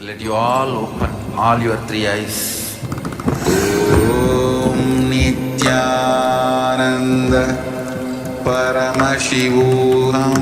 Let you all open all your three eyes. Om Nithyananda Paramashivoham.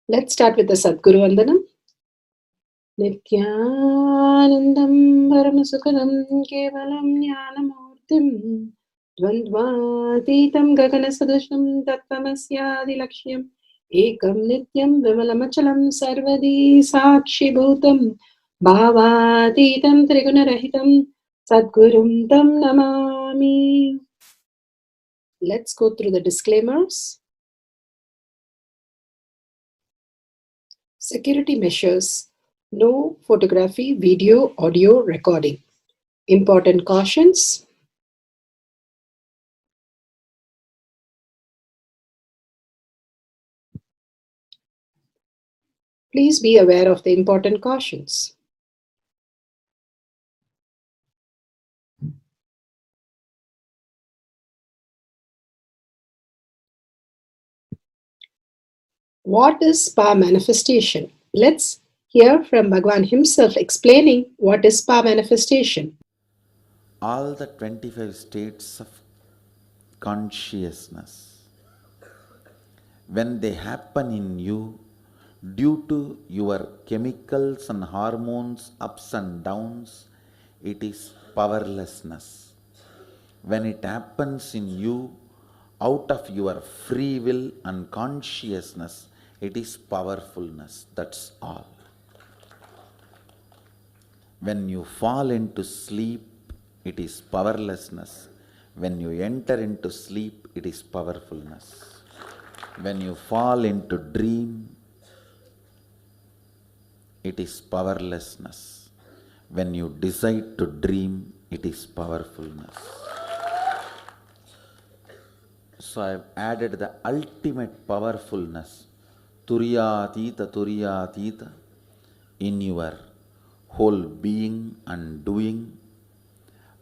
Let's start with the Sadguru Vandanam. Nithyanandam Paramasukadam Kevalam Jnanamurtim Dvandvatitam Gaganasadusham Tattvamasyaadilakshmyam Ekam Nityam Vimalamachalam Sarvadi Sakshi Bhutam Bhavatitam Trigunarahitam Sadgurum Tam Namami. Let's go through the disclaimers. Security measures. No photography, video, audio recording. Important cautions. Please be aware of the important cautions. What is spa manifestation? Let's hear from Bhagwan himself explaining what is spa manifestation. All the 25 states of consciousness, when they happen in you due to your chemicals and hormones ups and downs, it is powerlessness. When it happens in you out of your free will and consciousness, it is powerfulness. That's all. When you fall into sleep, it is powerlessness. When you enter into sleep, it is powerfulness. When you fall into dream, it is powerlessness. When you decide to dream, it is powerfulness. So I have added the ultimate powerfulness, Turiyatita, in your whole being and doing.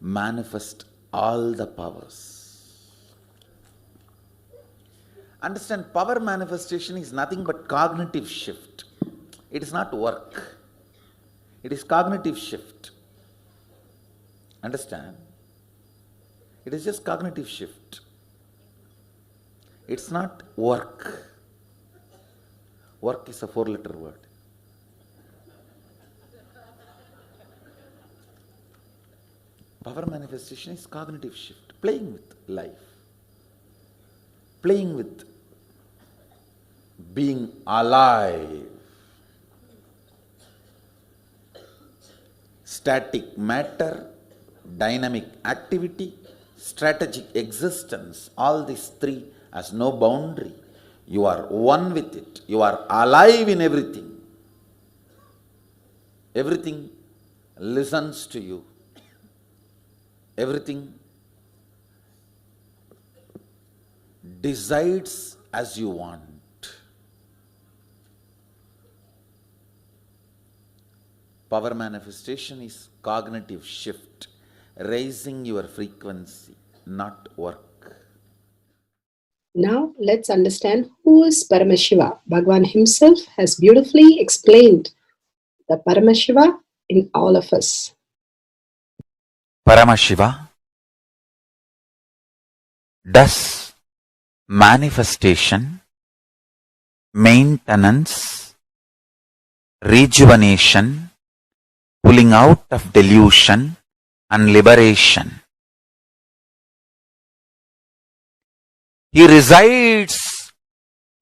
Manifest all the powers. Understand, power manifestation is nothing but cognitive shift. It is not work. It is cognitive shift. Understand? It is just cognitive shift. It's not work. Work is a 4-letter word. Power manifestation is cognitive shift, playing with life, playing with being alive. Static matter, dynamic activity, strategic existence, all these three has no boundary. You are one with it. You are alive in everything. Everything listens to you. Everything decides as you want. Power manifestation is cognitive shift, raising your frequency, not work. Now let's understand who is Paramashiva. Bhagwan himself has beautifully explained the Paramashiva in all of us. Paramashiva does manifestation, maintenance, rejuvenation, pulling out of delusion and liberation. He resides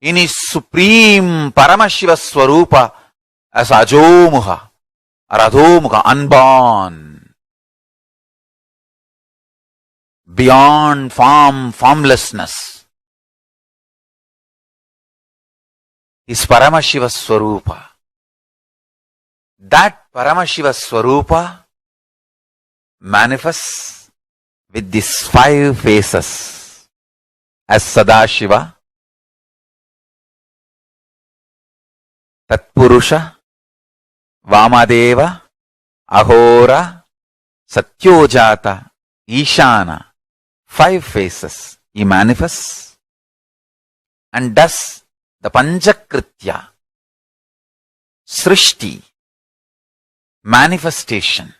in his supreme Paramashiva Swarupa as Ajomuha or Adhomuha, unborn, beyond form, formlessness. Is Paramashiva Swarupa. That Paramashiva Swarupa manifests with these 5 faces as Sadashiva, Tatpurusha, Vamadeva, Ahora, Satyojata, Ishana. 5 faces he manifests and does the Panchakritya, Srishti, manifestation,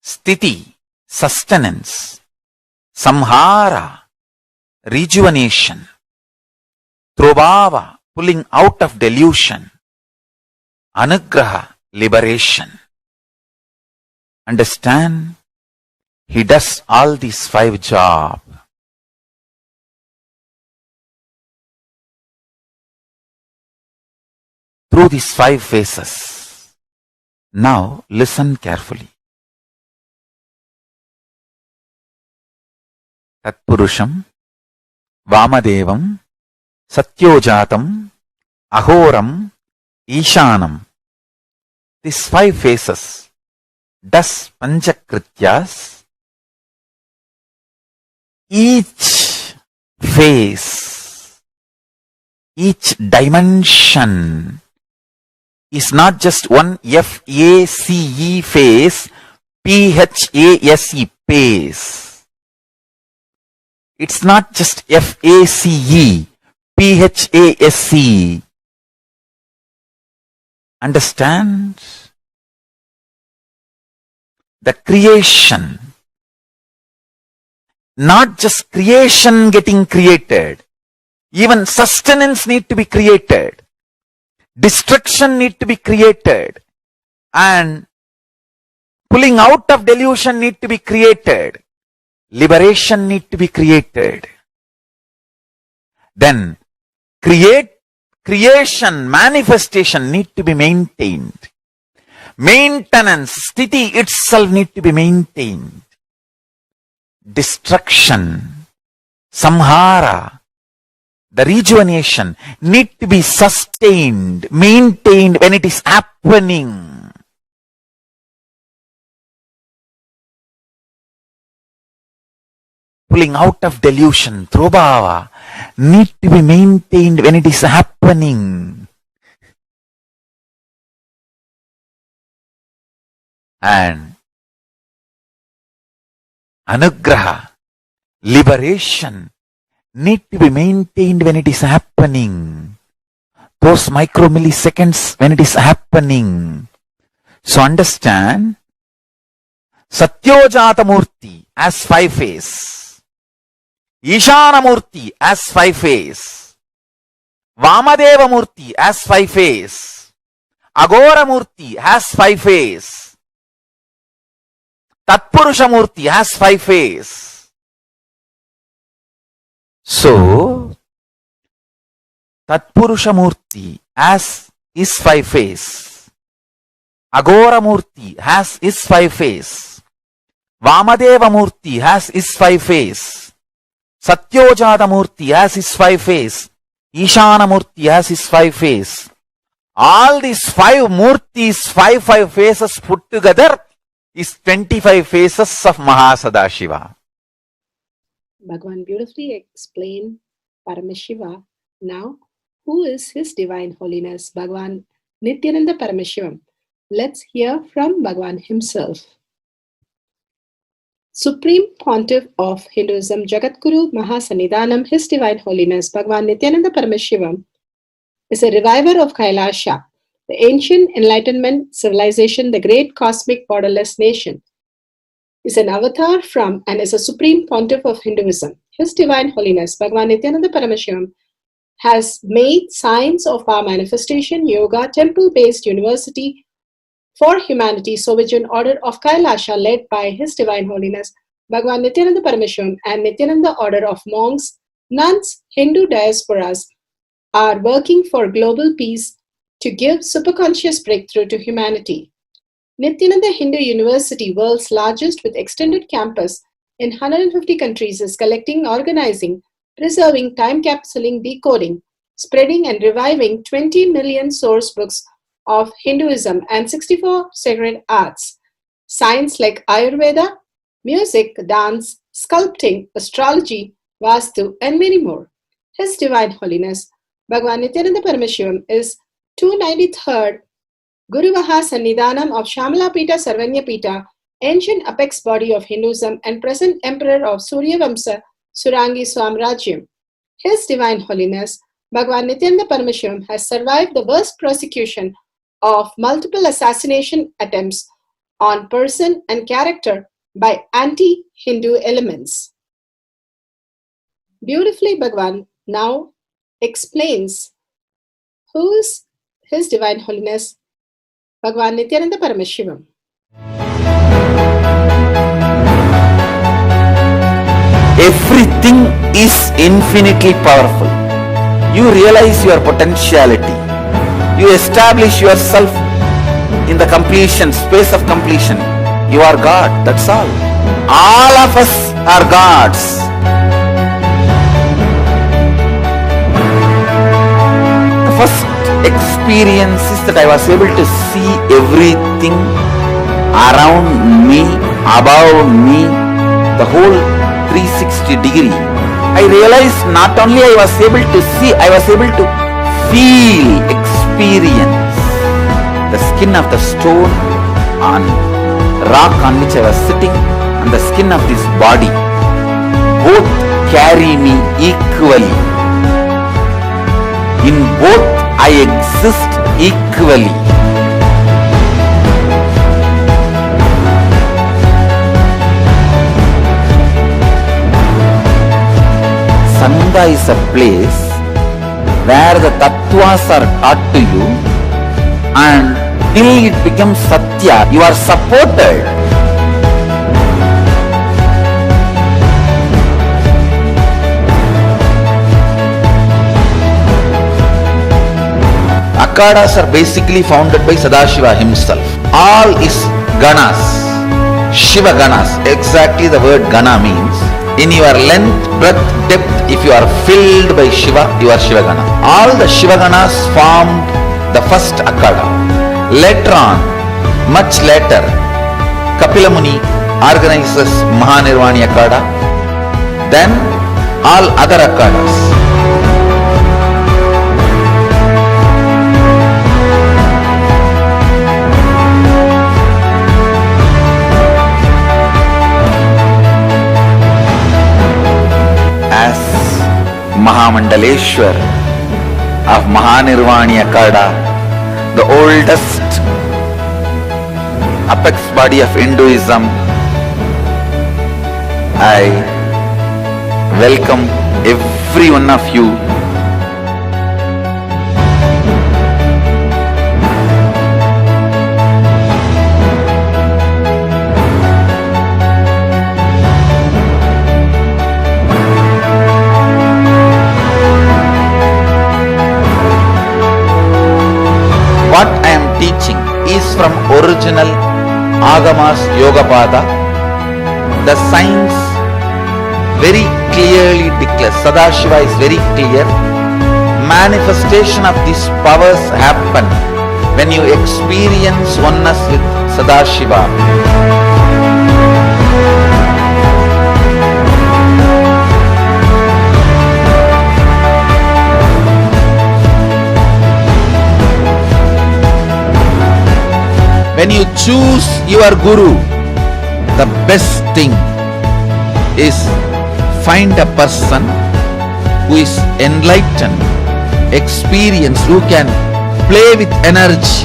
Sthiti, sustenance, Samhara, rejuvenation, Trobhava, pulling out of delusion, Anugraha, liberation. Understand? He does all these 5 jobs. Through these 5 phases. Now listen carefully. Tatpurusham, Vamadevam, Satyojatam, Ahoram, Ishanam. These 5 phases does Panchakrityas. Each phase, each dimension is not just one F-A-C-E phase, P-H-A-S-E phase. It's not just F-A-C-E, P-H-A-S-E. Understand? The creation. Not just creation getting created. Even sustenance need to be created. Destruction need to be created. And pulling out of delusion need to be created. Liberation need to be created. Then creation, manifestation need to be maintained. Maintenance, sthiti itself need to be maintained. Destruction, samhara, the rejuvenation need to be sustained, maintained when it is happening. Pulling out of delusion, trobhava, need to be maintained when it is happening. And anugraha, liberation, need to be maintained when it is happening. Those micromilliseconds when it is happening. So understand, Satyojata Murti as 5 phase, Ishana Murti as 5 phase, Vamadeva Murti as 5 phase, Agora Murti has 5 phase, Tatpurusha Murti has 5 phase. So, Tatpurusha Murti has his 5 phase, Agora Murti has his 5 phase, Vamadeva Murti has his 5 phase, Satyojata Murti has his 5 phase, Ishana Murti has his 5 phase. All these 5 Murtis, 5 phases put together is 25 phases of Mahasadashiva. Bhagwan beautifully explained Paramashiva. Now, who is His Divine Holiness Bhagavan Nithyananda Paramashivam? Let's hear from Bhagavan himself. Supreme Pontiff of Hinduism, Jagadguru Mahasannidhanam, His Divine Holiness Bhagavan Nithyananda Paramashivam is a reviver of Kailasha, the ancient Enlightenment civilization, the great cosmic borderless nation. Is an avatar from and is a supreme pontiff of Hinduism. His Divine Holiness Bhagavan Nithyananda Paramashivam has made science of our manifestation, yoga, temple-based university for humanity, Sovereign Order of Kailasha, led by His Divine Holiness Bhagavan Nithyananda Paramashivam and Nithyananda Order of Monks, Nuns, Hindu diasporas are working for global peace to give superconscious breakthrough to humanity. Nithyananda Hindu University, world's largest with extended campus in 150 countries, is collecting, organizing, preserving, time capsuling, decoding, spreading and reviving 20 million source books of Hinduism and 64 sacred arts, science like Ayurveda, music, dance, sculpting, astrology, Vastu, and many more. His Divine Holiness Bhagavan Nithyananda Paramashivam is 293rd Guru Mahasannidhanam of Shamalapita Sarvanyapita, ancient apex body of Hinduism and present emperor of Suryavamsa Surangi Swamrajyam. His Divine Holiness Bhagavan Nithyananda Paramashivam has survived the worst persecution of multiple assassination attempts on person and character by anti-Hindu elements. Beautifully, Bhagavan now explains who is His Divine Holiness Bhagavan Nithyananda Paramashivam. Everything is infinitely powerful. You realize your potentiality. You establish yourself in the completion, space of completion. You are God, that's all. All of us are gods. The first experience is that I was able to see everything around me, above me, the whole 360 degree. I realized not only I was able to see, I was able to feel, experience the skin of the stone on rock on which I was sitting and the skin of this body. Both carry me equally. In both I exist equally. Sangha is a place where the tattvas are taught to you, and till it becomes satya, you are supported. Akhadas are basically founded by Sadashiva himself. All is ganas, Shiva ganas. Exactly the word gana means. In your length, breadth, depth, if you are filled by Shiva, you are Shiva gana. All the Shiva ganas formed the first Akhada. Later on, much later, Kapila Muni organizes Mahanirvani Akhada. Then all other Akhadas. As Mahamandaleshwar of Mahanirvani Akhada, the oldest apex body of Hinduism, I welcome every one of you. What I am teaching is from original Agamas Yogapada. The science very clearly declares, Sadashiva is very clear, manifestation of these powers happen when you experience oneness with Sadashiva. choose your guru, the best thing is find a person who is enlightened, experienced, who can play with energy,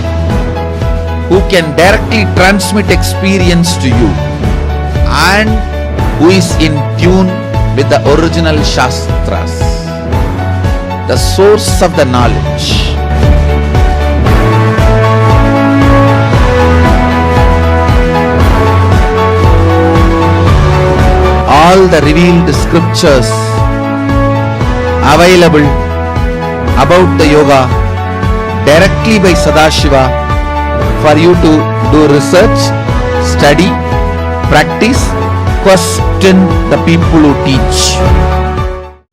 who can directly transmit experience to you, and who is in tune with the original Shastras, the source of the knowledge. All the revealed scriptures available about the yoga directly by Sadashiva for you to do research, study, practice, question the people who teach.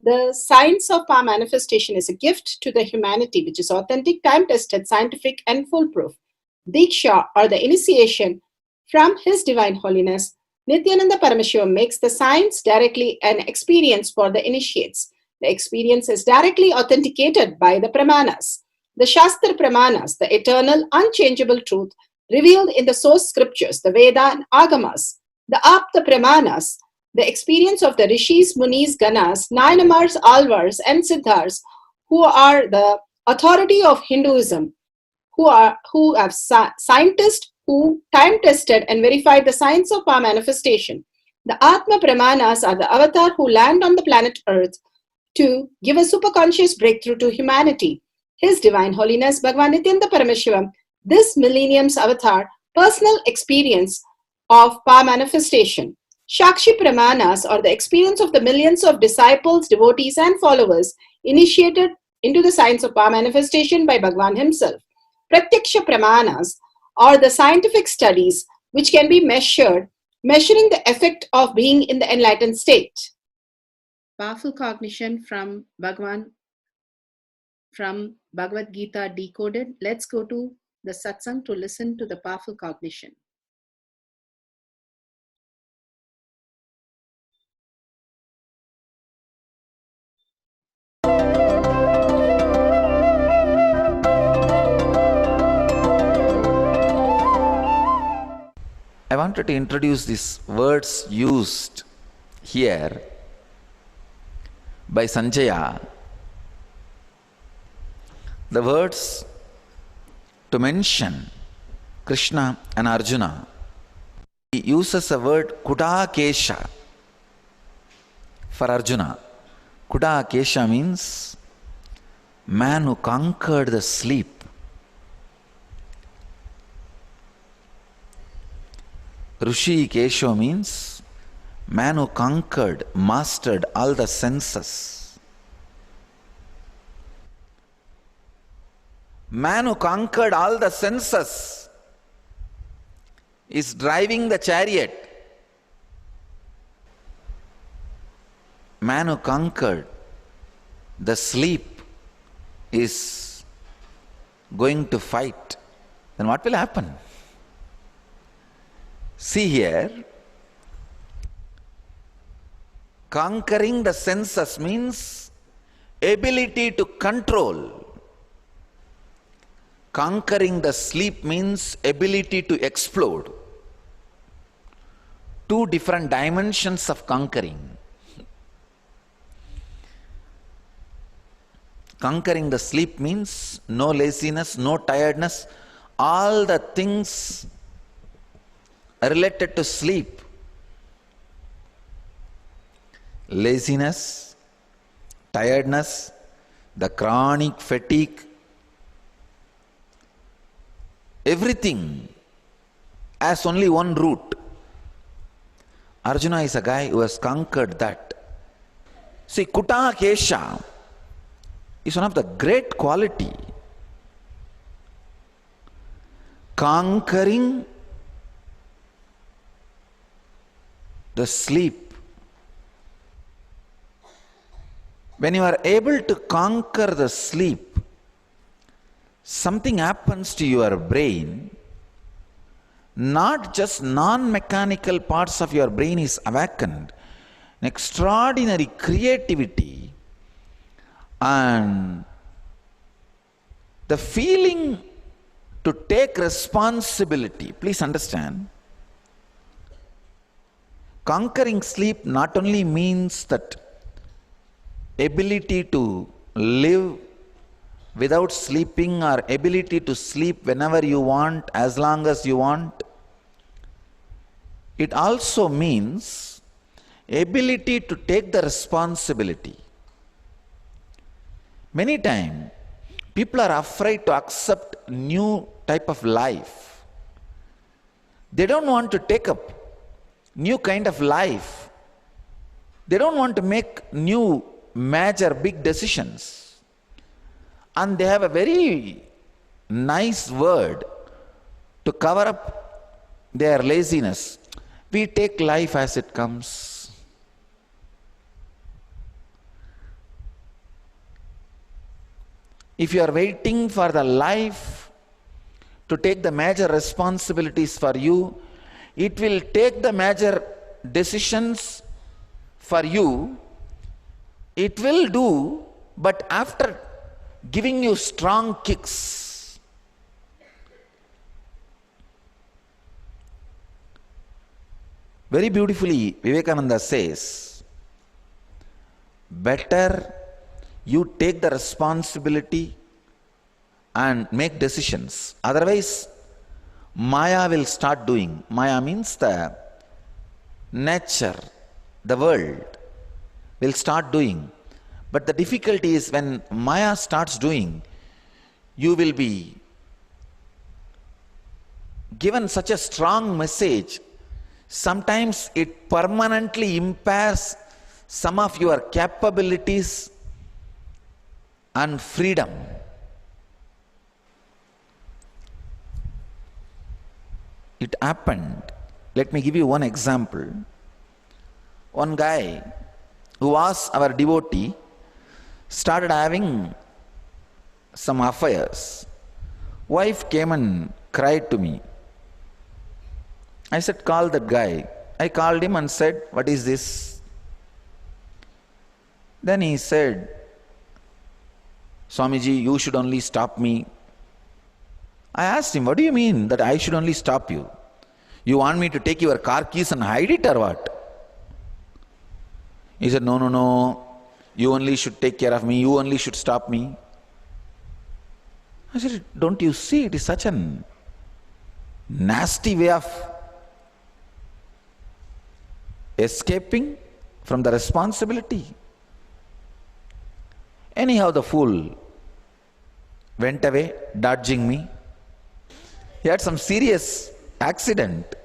The science of power manifestation is a gift to the humanity, which is authentic, time-tested, scientific, and foolproof. Diksha, or the initiation from His Divine Holiness, Nithyananda Paramashivam, makes the science directly an experience for the initiates. The experience is directly authenticated by the Pramanas. The Shastra Pramanas, the eternal, unchangeable truth revealed in the source scriptures, the Veda and Agamas. The Apta Pramanas, the experience of the Rishis, Munis, Ganas, Nayanamars, Alvars, and Siddhars, who are the authority of Hinduism, who have scientists who time-tested and verified the science of power manifestation. The Atma Pramanas are the avatar who land on the planet Earth to give a superconscious breakthrough to humanity. His Divine Holiness Bhagavan Nithyananda Paramashivam, this millennium's avatar, personal experience of power manifestation. Shakshi Pramanas, or the experience of the millions of disciples, devotees, and followers initiated into the science of power manifestation by Bhagavan himself. Pratyaksha Pramanas, or the scientific studies which can be measuring the effect of being in the enlightened state. Powerful cognition from Bhagavan, from Bhagavad Gita decoded. Let's go to the satsang to listen to the powerful cognition. I wanted to introduce these words used here by Sanjaya. The words to mention Krishna and Arjuna. He uses a word Kudakesha for Arjuna. Kudakesha means man who conquered the sleep. Rishi Kesho means man who conquered, mastered all the senses. Man who conquered all the senses is driving the chariot. Man who conquered the sleep is going to fight. Then what will happen? See here, conquering the senses means ability to control. Conquering the sleep means ability to explode. Two different dimensions of conquering. Conquering the sleep means no laziness, no tiredness, all the things related to sleep. Laziness, tiredness, the chronic fatigue, everything has only one root. Arjuna is a guy who has conquered that. See, Kuta Kesha is one of the great quality. Conquering the sleep. When you are able to conquer the sleep, something happens to your brain. Not just non-mechanical parts of your brain is awakened. An extraordinary creativity and the feeling to take responsibility. Please understand, conquering sleep not only means that ability to live without sleeping or ability to sleep whenever you want, as long as you want. It also means ability to take the responsibility. Many times, people are afraid to accept new type of life. They don't want to take up new kind of life. They don't want to make new major big decisions. And they have a very nice word to cover up their laziness. We take life as it comes. If you are waiting for the life to take the major responsibilities for you, it will take the major decisions for you. It will do, but after giving you strong kicks. Very beautifully, Vivekananda says, better you take the responsibility and make decisions. Otherwise, Maya will start doing. Maya means the nature, the world will start doing. But the difficulty is when Maya starts doing, you will be given such a strong message. Sometimes it permanently impairs some of your capabilities and freedom. It happened. Let me give you one example. One guy who was our devotee started having some affairs. Wife came and cried to me. I said, call that guy. I called him and said, what is this? Then he said, Swamiji, you should only stop me. I asked him, what do you mean that I should only stop you? You want me to take your car keys and hide it or what? He said, no, no, no. You only should take care of me. You only should stop me. I said, don't you see it is such a nasty way of escaping from the responsibility? Anyhow, the fool went away, dodging me. He had some serious accident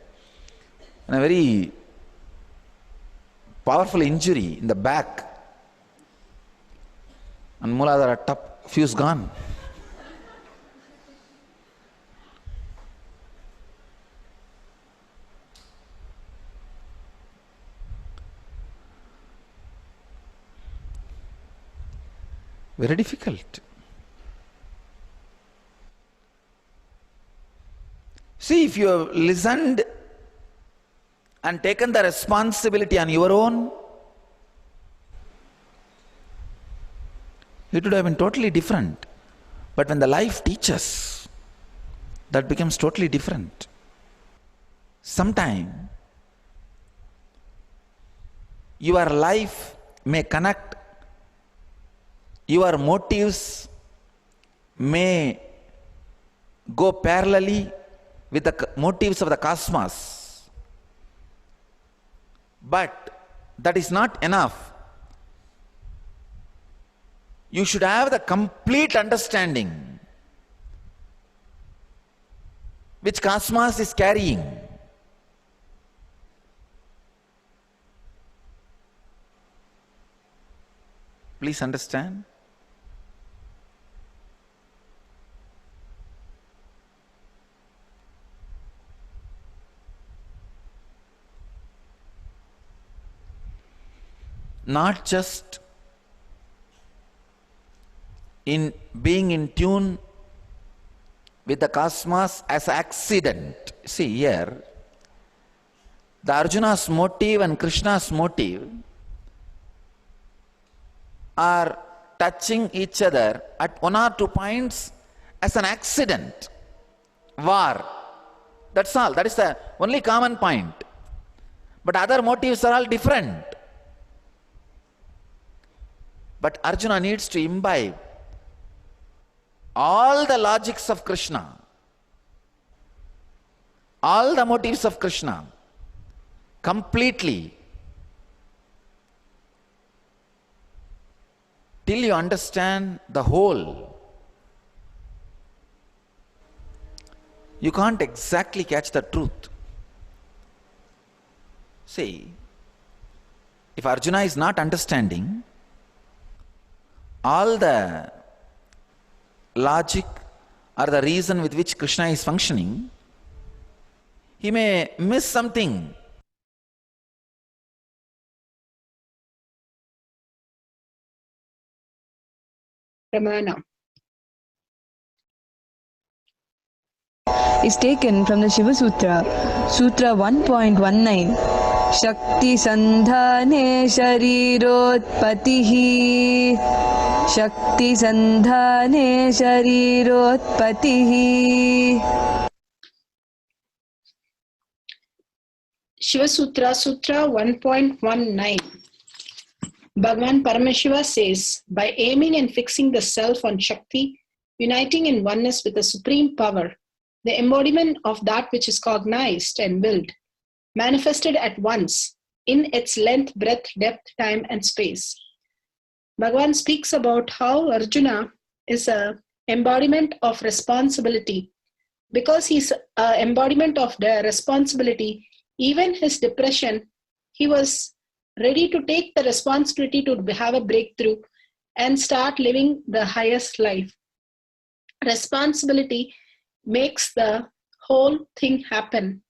and a very powerful injury in the back. And Muladhara top, fuse gone. Very difficult. See, if you have listened and taken the responsibility on your own, it would have been totally different. But when the life teaches, that becomes totally different. Sometime, your life may connect, your motives may go parallelly with the motives of the cosmos. But that is not enough. You should have the complete understanding which cosmos is carrying. Please understand. Not just in being in tune with the cosmos as an accident. See here, the Arjuna's motive and Krishna's motive are touching each other at one or two points as an accident. war. That's all. That is the only common point. But other motives are all different. But Arjuna needs to imbibe all the logics of Krishna, all the motives of Krishna completely, till you understand the whole. You can't exactly catch the truth. See, if Arjuna is not understanding all the logic or the reason with which Krishna is functioning, he may miss something. Pramana is taken from the Shiva Sutra, Sutra 1.19. Shakti Sandhane Sharirotpatihi. Shakti Sandhane Sharirotpatihi. Shiva Sutra, Sutra 1.19. Bhagavan Paramashiva says, by aiming and fixing the self on Shakti, uniting in oneness with the supreme power, the embodiment of that which is cognized and willed, manifested at once in its length, breadth, depth, time, and space. Bhagavan speaks about how Arjuna is an embodiment of responsibility. Because he's an embodiment of the responsibility, even his depression, he was ready to take the responsibility to have a breakthrough and start living the highest life. Responsibility makes the whole thing happen.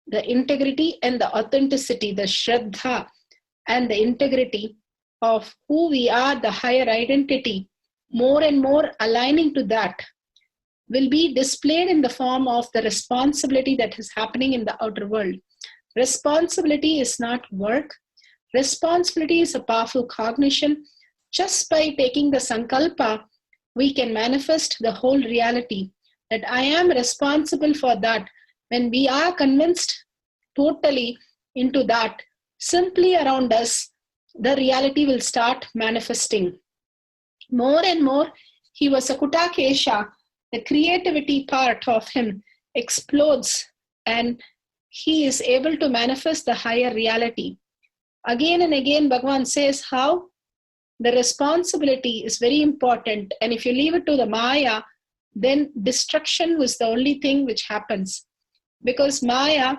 The integrity and the authenticity, the shraddha and the integrity of who we are, the higher identity, more and more aligning to that, will be displayed in the form of the responsibility that is happening in the outer world. Responsibility is not work. Responsibility is a powerful cognition. Just by taking the sankalpa, we can manifest the whole reality, that I am responsible for that. When we are convinced totally into that, simply around us, the reality will start manifesting. More and more, he was a Kutakesha. The creativity part of him explodes and he is able to manifest the higher reality. Again and again, Bhagavan says how the responsibility is very important. And if you leave it to the Maya, then destruction was the only thing which happens. Because Maya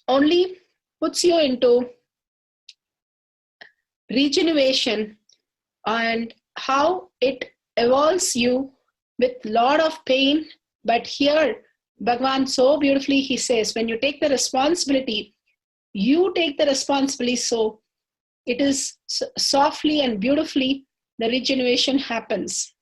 only puts you into regeneration and how it evolves you with a lot of pain. But here, Bhagavan so beautifully, he says, when you take the responsibility, you take the responsibility, so it is softly and beautifully the regeneration happens.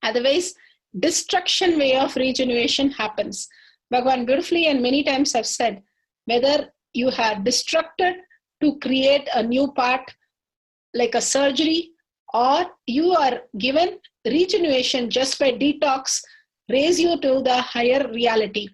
Otherwise, destruction way of regeneration happens. Bhagavan beautifully and many times have said, whether you have destructed to create a new part like a surgery, or you are given regeneration just by detox, raise you to the higher reality.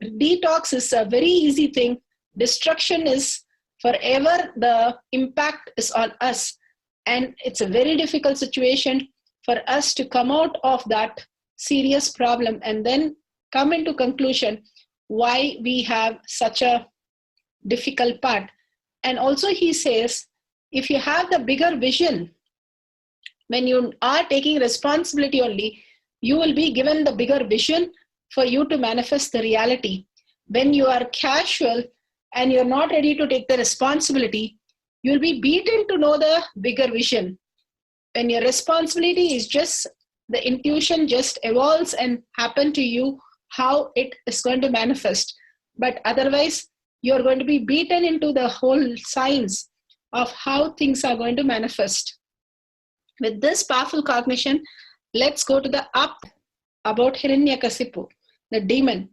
Detox is a very easy thing. Destruction is forever, the impact is on us. And it's a very difficult situation for us to come out of that serious problem and then come into conclusion why we have such a difficult part. And also he says, if you have the bigger vision, when you are taking responsibility only, you will be given the bigger vision for you to manifest the reality. When you are casual and you're not ready to take the responsibility, you'll be beaten to know the bigger vision. When your responsibility is just, the intuition just evolves and happen to you how it is going to manifest. But otherwise, you're going to be beaten into the whole science of how things are going to manifest. With this powerful cognition, let's go to the up about Hiranyakasipu, the demon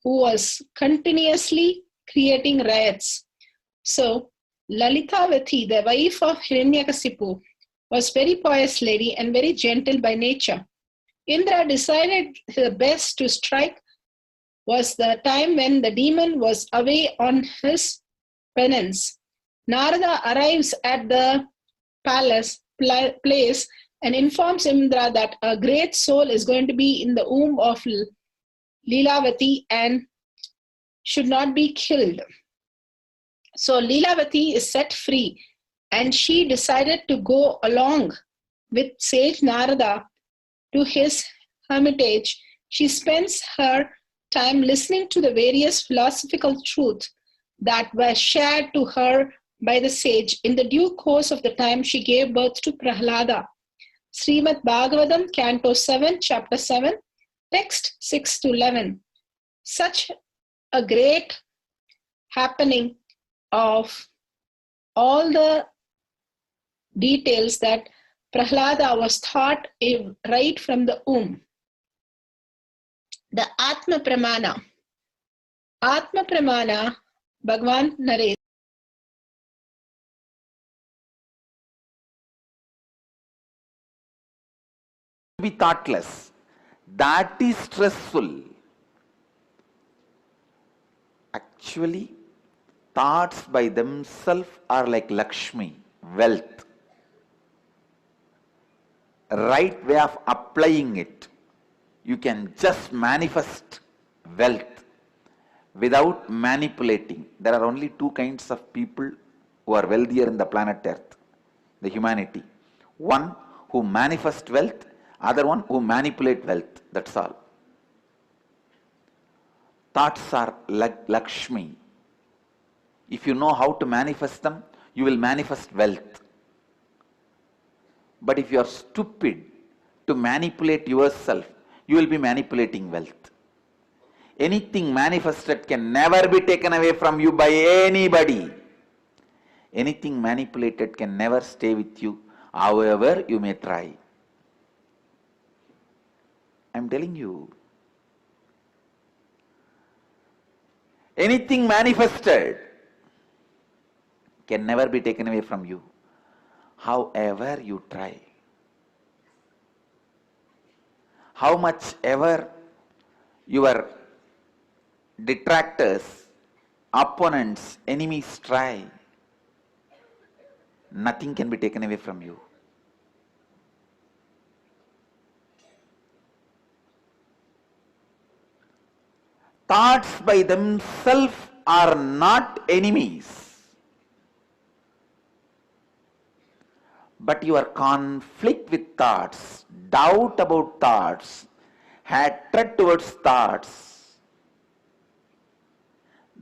who was continuously creating riots. So, Lalitavati, the wife of Hiranyakasipu, was very pious lady and very gentle by nature. Indra decided the best to strike was the time when the demon was away on his penance. Narada arrives at the place and informs Indra that a great soul is going to be in the womb of Lilavati and should not be killed. So Lilavati is set free, and she decided to go along with sage Narada to his hermitage. She spends her time listening to the various philosophical truths that were shared to her by the sage. In the due course of the time, she gave birth to Prahlada. Srimad Bhagavatam, Canto 7, Chapter 7, Text 6 to 11. Such a great happening of all the details that Prahlada was taught right from the womb. The Atma Pramana. Atma Pramana, Bhagavan narrates. Be thoughtless. That is stressful. Actually, thoughts by themselves are like Lakshmi, wealth. Right way of applying it. You can just manifest wealth without manipulating. There are only two kinds of people who are wealthier in the planet Earth, the humanity. One who manifest wealth, other one who manipulate wealth. That's all. Thoughts are like Lakshmi. If you know how to manifest them, you will manifest wealth. But if you are stupid to manipulate yourself, you will be manipulating wealth. Anything manifested can never be taken away from you by anybody. Anything manipulated can never stay with you, however you may try. I am telling you. Anything manifested can never be taken away from you, however you try. How much ever your detractors, opponents, enemies try, nothing can be taken away from you. Thoughts by themselves are not enemies. But your conflict with thoughts, doubt about thoughts, hatred towards thoughts,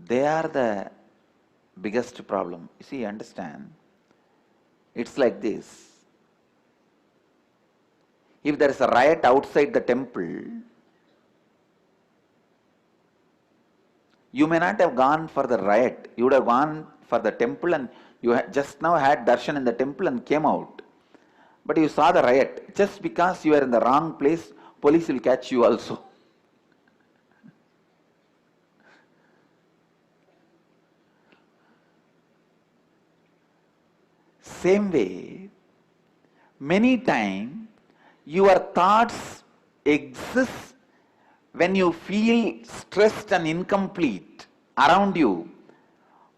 they are the biggest problem. You see, understand? It's like this. If there is a riot outside the temple, you may not have gone for the riot. You would have gone for the temple and you just now had darshan in the temple and came out. But you saw the riot. Just because you are in the wrong place, police will catch you also. Same way, many times your thoughts exist when you feel stressed and incomplete around you,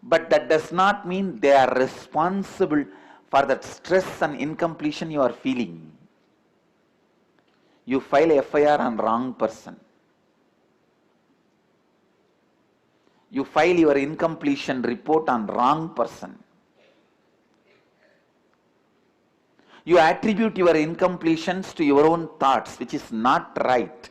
but that does not mean they are responsible for that stress and incompletion you are feeling. You file a FIR on wrong person. You file your incompletion report on wrong person. You attribute your incompletions to your own thoughts, which is not right.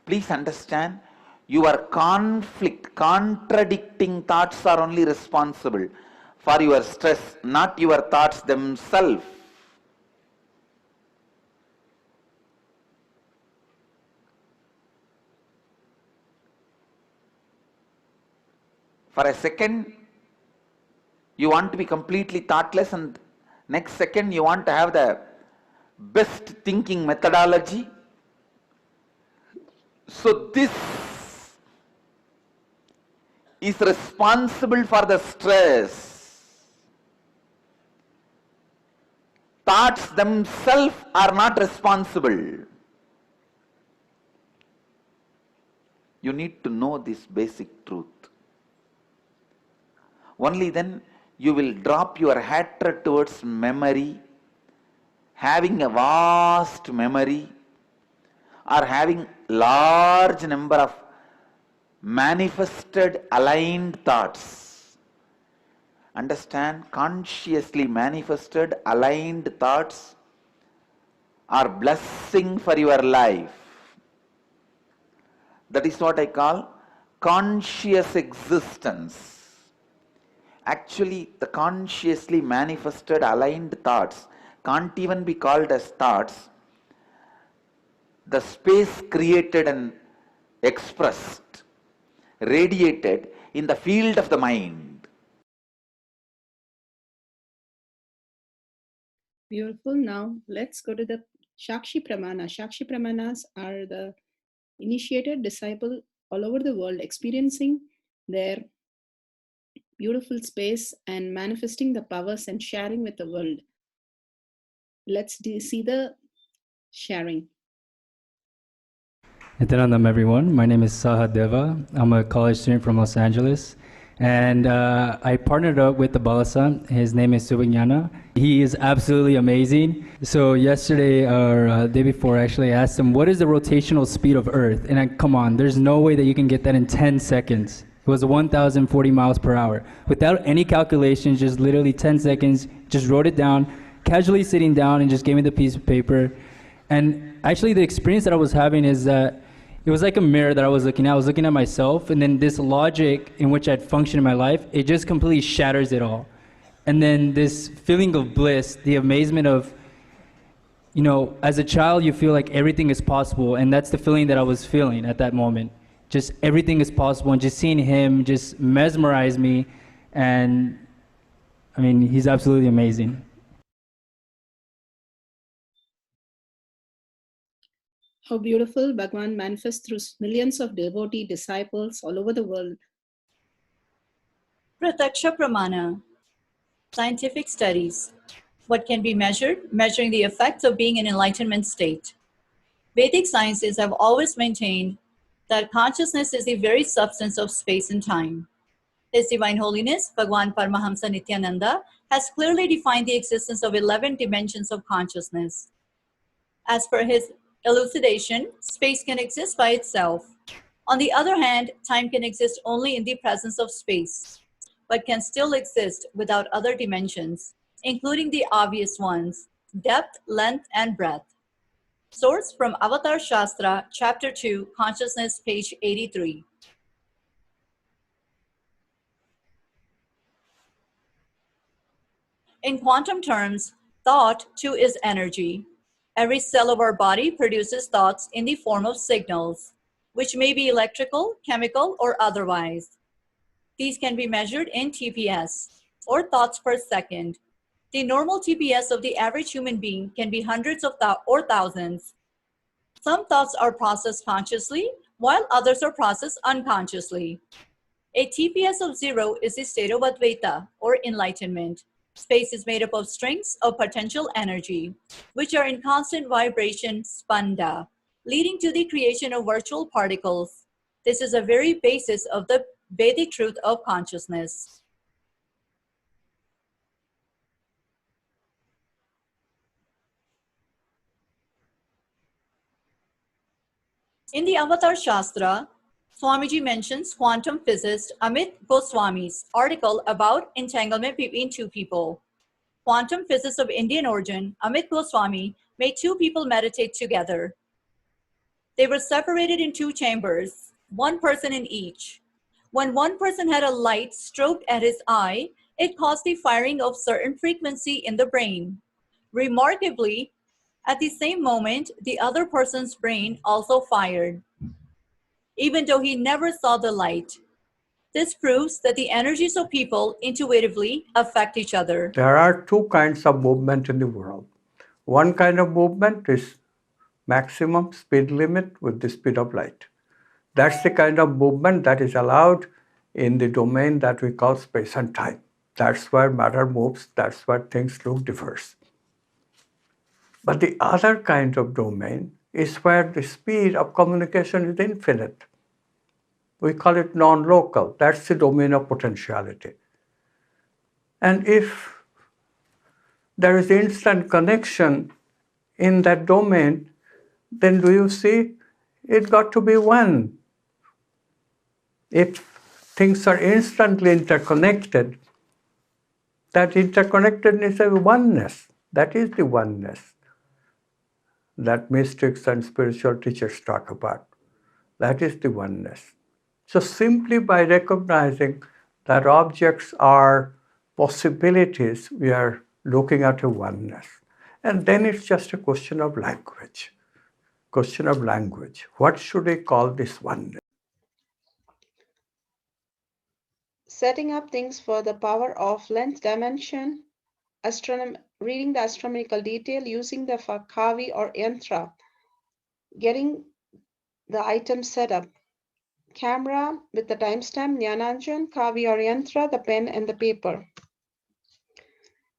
Please understand, your conflict, contradicting thoughts are only responsible for your stress, not your thoughts themselves. For a second, you want to be completely thoughtless, and next second you want to have the best thinking methodology. So this is responsible for the stress. Thoughts themselves are not responsible. You need to know this basic truth. Only then you will drop your hatred towards memory, having a vast memory, or having large number of manifested aligned thoughts. Understand, consciously manifested aligned thoughts are blessing for your life. That is what I call conscious existence. Actually, the consciously manifested aligned thoughts can't even be called as thoughts. The space created and expressed, radiated in the field of the mind. Beautiful. Now let's go to the Shakshi Pramana. Shakshi Pramanas are the initiated disciple all over the world experiencing their beautiful space and manifesting the powers and sharing with the world. Let's see the sharing. Nithyananda, everyone. My name is Sahadeva. I'm a college student from Los Angeles. And I partnered up with the Balasa. His name is Jnana. He is absolutely amazing. So yesterday, or day before, actually, I asked him, what is the rotational speed of Earth? And come on, there's no way that you can get that in 10 seconds. It was 1,040 miles per hour. Without any calculations, just literally 10 seconds, just wrote it down, casually sitting down and just gave me the piece of paper. And actually the experience that I was having is that it was like a mirror that I was looking at. I was looking at myself, and then this logic in which I'd function in my life, it just completely shatters it all. And then this feeling of bliss, the amazement of, you know, as a child, you feel like everything is possible, and that's the feeling that I was feeling at that moment. Just everything is possible, and just seeing him just mesmerize me, and I mean, he's absolutely amazing. How beautiful Bhagwan manifests through millions of devotee disciples all over the world. Prataksha Pramana. Scientific studies. What can be measured? Measuring the effects of being in enlightenment state. Vedic sciences have always maintained that consciousness is the very substance of space and time. His Divine Holiness, Bhagwan Paramahamsa Nithyananda, has clearly defined the existence of 11 dimensions of consciousness. As per his elucidation, space can exist by itself. On the other hand, time can exist only in the presence of space, but can still exist without other dimensions, including the obvious ones, depth, length, and breadth. Source from Avatar Shastra, Chapter 2, Consciousness, page 83. In quantum terms, thought too is energy. Every cell of our body produces thoughts in the form of signals, which may be electrical, chemical, or otherwise. These can be measured in TPS, or thoughts per second. The normal TPS of the average human being can be hundreds of or thousands. Some thoughts are processed consciously, while others are processed unconsciously. A TPS of 0 is the state of Advaita, or enlightenment. Space is made up of strings of potential energy, which are in constant vibration, spanda, leading to the creation of virtual particles. This is a very basis of the Vedic truth of consciousness. In the Avatar Shastra, Swamiji mentions quantum physicist Amit Goswami's article about entanglement between two people. Quantum physicist of Indian origin, Amit Goswami, made two people meditate together. They were separated in two chambers, one person in each. When one person had a light stroked at his eye, it caused the firing of certain frequency in the brain. Remarkably, at the same moment, the other person's brain also fired, even though he never saw the light. This proves that the energies of people intuitively affect each other. There are two kinds of movement in the world. One kind of movement is maximum speed limit with the speed of light. That's the kind of movement that is allowed in the domain that we call space and time. That's where matter moves, that's where things look diverse. But the other kind of domain is where the speed of communication is infinite. We call it non-local. That's the domain of potentiality. And if there is instant connection in that domain, then do you see it got to be one? If things are instantly interconnected, that interconnectedness is a oneness. That is the oneness that mystics and spiritual teachers talk about. That is the oneness. So simply by recognizing that objects are possibilities, we are looking at a oneness. And then it's just a question of language. Question of language. What should I call this oneness? Setting up things for the power of length dimension, reading the astronomical detail, using the kavi or yantra, getting the item set up, camera with the timestamp, jnananjan, kavi or yantra, the pen and the paper.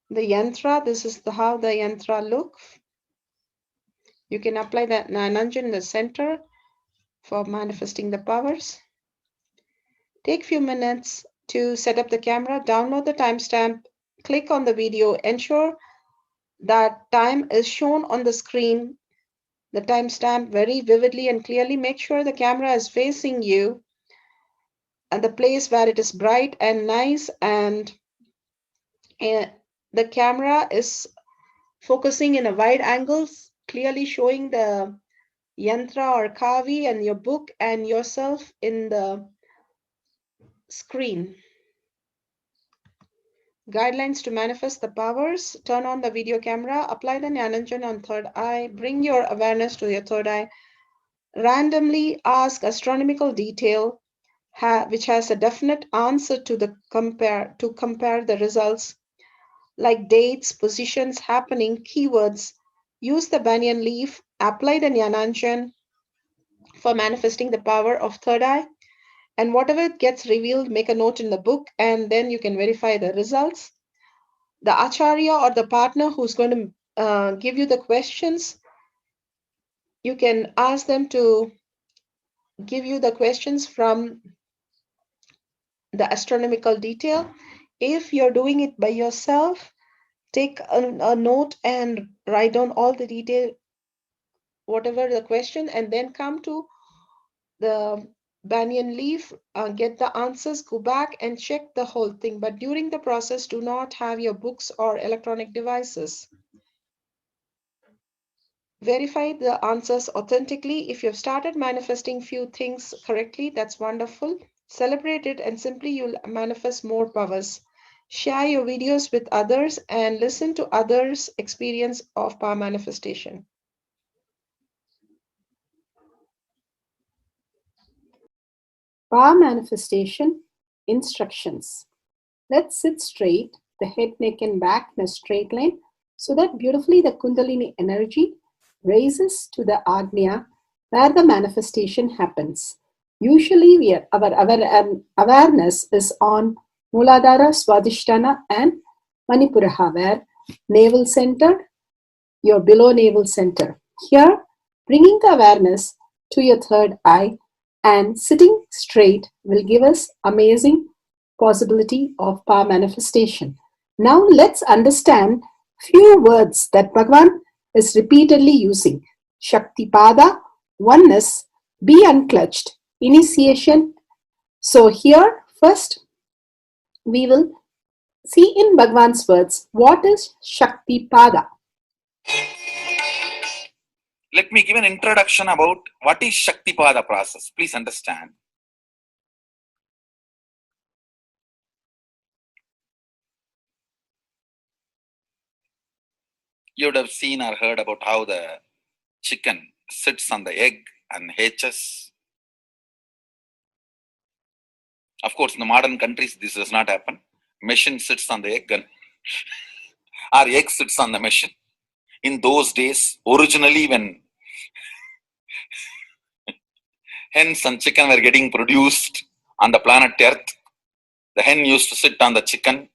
The yantra, this is how the yantra look. You can apply the jnananjan in the center for manifesting the powers. Take few minutes to set up the camera, download the timestamp, click on the video, ensure that time is shown on the screen, the timestamp very vividly and clearly. Make sure the camera is facing you and the place where it is bright and nice, and the camera is focusing in a wide angle, clearly showing the yantra or kavi and your book and yourself in the screen. Guidelines to manifest the powers. Turn on the video camera, apply the jnananjan on third eye, bring your awareness to your third eye, randomly ask astronomical detail which has a definite answer to compare the results, like dates, positions, happening, keywords. Use the banyan leaf, apply the jnananjan for manifesting the power of third eye, and whatever gets revealed, make a note in the book, and then you can verify the results. The acharya or the partner who's going to give you the questions, you can ask them to give you the questions from the astronomical detail. If you're doing it by yourself, take a note and write down all the detail, whatever the question, and then come to the banyan leaf, get the answers, go back and check the whole thing. But during the process, do not have your books or electronic devices. Verify the answers authentically. If you've started manifesting few things correctly, that's wonderful. Celebrate it, and simply you'll manifest more powers. Share your videos with others and listen to others' experience of power manifestation. Power manifestation instructions. Let's sit straight, the head, neck, and back in a straight line, so that beautifully the Kundalini energy raises to the Agnya, where the manifestation happens. Usually, our awareness is on Muladhara, Swadhisthana, and Manipuraha, where navel center, your below navel center. Here, bringing the awareness to your third eye and sitting straight will give us amazing possibility of power manifestation. Now let's understand few words that Bhagavan is repeatedly using. Shaktipada, oneness, be unclutched, initiation. So here first we will see in Bhagavan's words what is Shaktipada. Let me give an introduction about what is Shaktipada process. Please understand. You would have seen or heard about how the chicken sits on the egg and hatches. Of course, in the modern countries, this does not happen. Machine sits on the egg and our egg sits on the machine. In those days, originally when hens and chicken were getting produced on the planet Earth, the hen used to sit on the chicken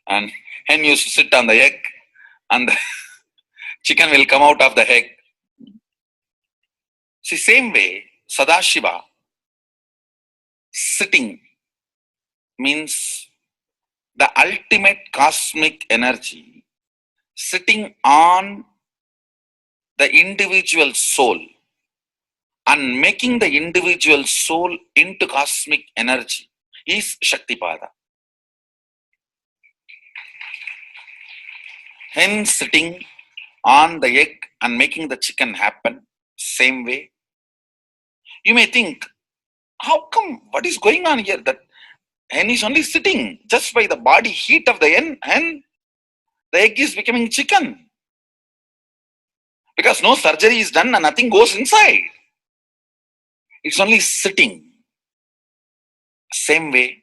and hen used to sit on the egg, and the chicken will come out of the egg. See, same way, Sadashiva Sitting means the ultimate cosmic energy sitting on the individual soul and making the individual soul into cosmic energy is Shaktipada. Hence, sitting on the egg and making the chicken happen, same way. You may think, how come, what is going on here? That hen is only sitting just by the body heat of the hen, the egg is becoming chicken. Because no surgery is done and nothing goes inside. It's only sitting. Same way,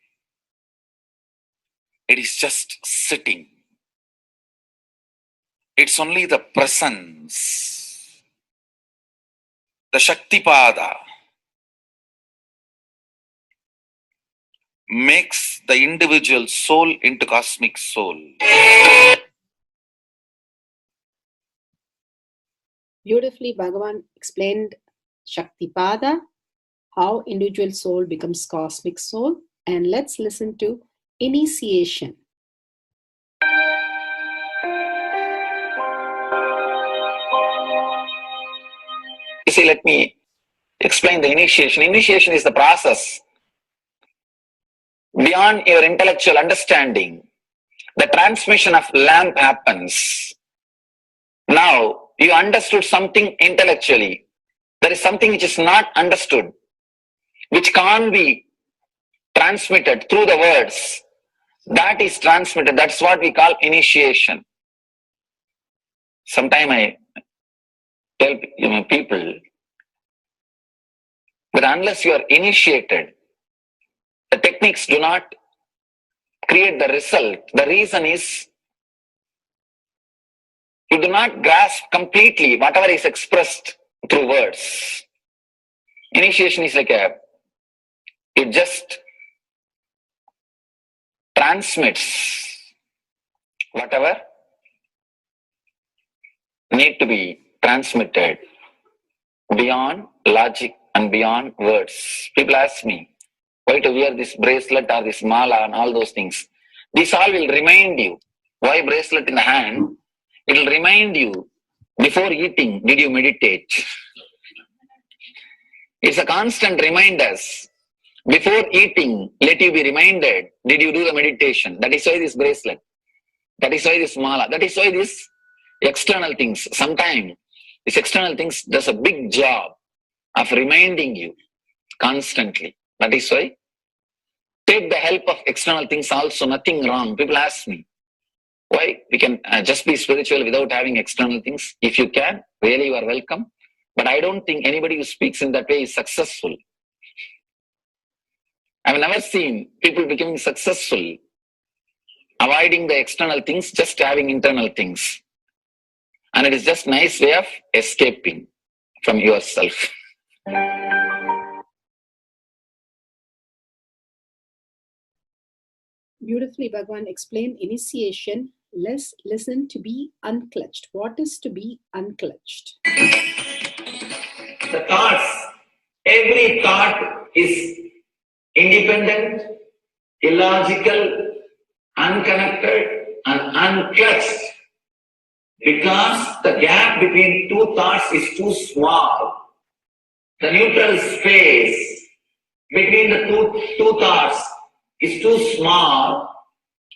it is just sitting. It's only the presence, the Shaktipada, makes the individual soul into cosmic soul. Beautifully, Bhagavan explained Shaktipada, how individual soul becomes cosmic soul. And let's listen to initiation. You see, let me explain the initiation. Initiation is the process beyond your intellectual understanding. The transmission of lamp happens. Now, you understood something intellectually. There is something which is not understood, which can't be transmitted through the words. That is transmitted. That's what we call initiation. Sometimes I tell people that unless you are initiated, the techniques do not create the result. The reason is you do not grasp completely whatever is expressed through words. Initiation is like it just transmits whatever need to be transmitted beyond logic and beyond words. People ask me, why to wear this bracelet or this mala and all those things. This all will remind you. Why bracelet in the hand? It will remind you, before eating, did you meditate? It's a constant reminder. Before eating, let you be reminded, did you do the meditation? That is why this bracelet. That is why this mala. That is why this external things. Sometimes this external things does a big job of reminding you constantly. That is why take the help of external things also, nothing wrong. People ask me, why we can just be spiritual without having external things? If you can, really you are welcome. But I don't think anybody who speaks in that way is successful. I've never seen people becoming successful, avoiding the external things, just having internal things. And it is just a nice way of escaping from yourself. Beautifully, Bhagavan explained initiation. Let's listen to be unclutched. What is to be unclutched? The thoughts, every thought is independent, illogical, unconnected, and unclutched. Because the gap between two thoughts is too small. The neutral space between the two thoughts is too small.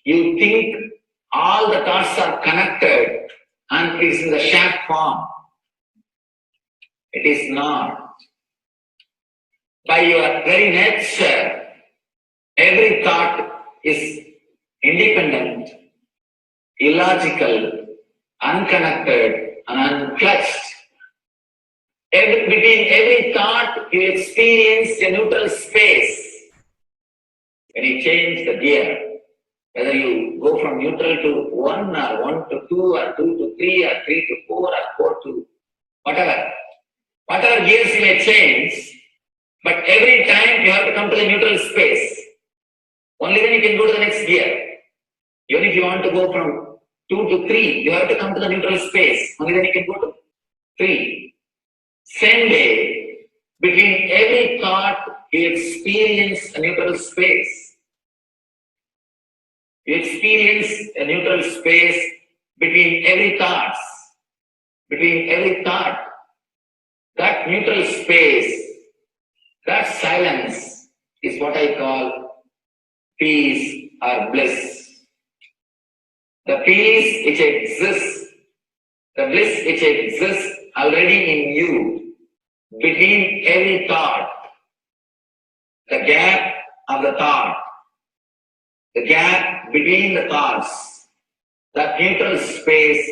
You think all the thoughts are connected and it is in the shape form. It is not. By your very nature, every thought is independent, illogical, unconnected, and unclutched. Between every thought, you experience a neutral space. When you change the gear, whether you go from neutral to 1 or 1 to 2 or 2 to 3 or 3 to 4 or 4 to whatever gears you may change, but every time you have to come to the neutral space. Only then you can go to the next gear. Even if you want to go from 2 to 3, you have to come to the neutral space. Only then you can go to 3. Same way, Between every thought, you experience a neutral space. You experience a neutral space between every thought. Between every thought. That neutral space, that silence is what I call peace or bliss. The peace which exists, the bliss which exists already in you, between every thought, the gap of the thought, the gap between the thoughts, that neutral space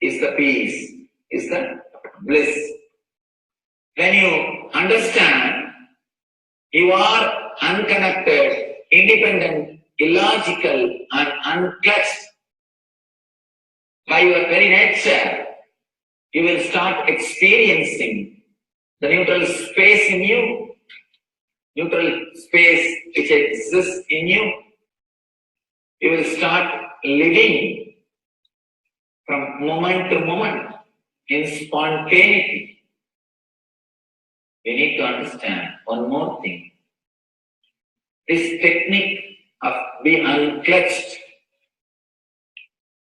is the peace, is the bliss. When you understand you are unconnected, independent, illogical, and unclutched by your very nature, you will start experiencing the neutral space in you, neutral space which exists in you. You will start living from moment to moment in spontaneity. You need to understand one more thing. This technique of being unclutched,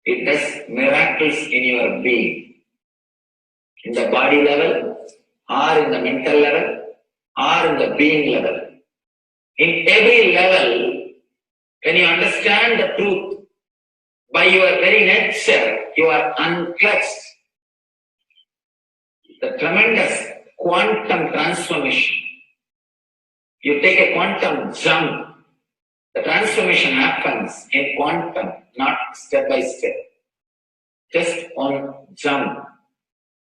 it does miracles in your being. In the body level, or in the mental level, or in the being level. In every level, when you understand the truth, by your very nature, you are unclutched. The tremendous quantum transformation. You take a quantum jump. The transformation happens in quantum, not step by step. Just one jump.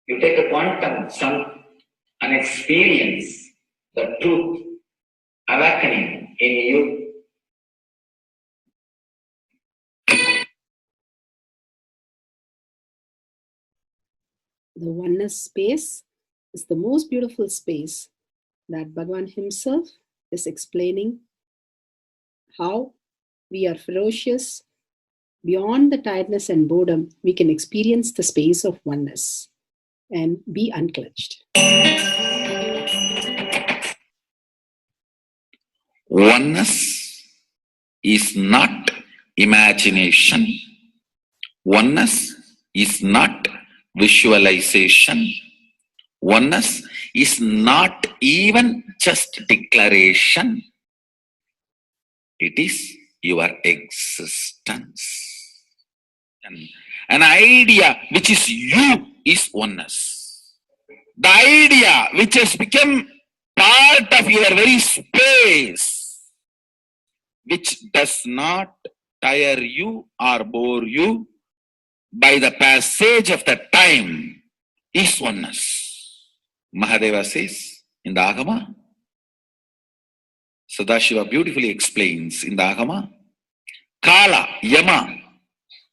You take a quantum jump and experience the truth awakening in you. The oneness space is the most beautiful space that Bhagavan himself is explaining how we are ferocious. Beyond the tiredness and boredom, we can experience the space of oneness and be unclutched. Oneness is not imagination. Oneness is not visualization. Oneness is not even just declaration. It is your existence. An idea which is you is oneness. The idea which has become part of your very space, which does not tire you or bore you by the passage of the time, is oneness. Mahadeva says in the Agama, Sadashiva beautifully explains in the Agama, Kala, Yama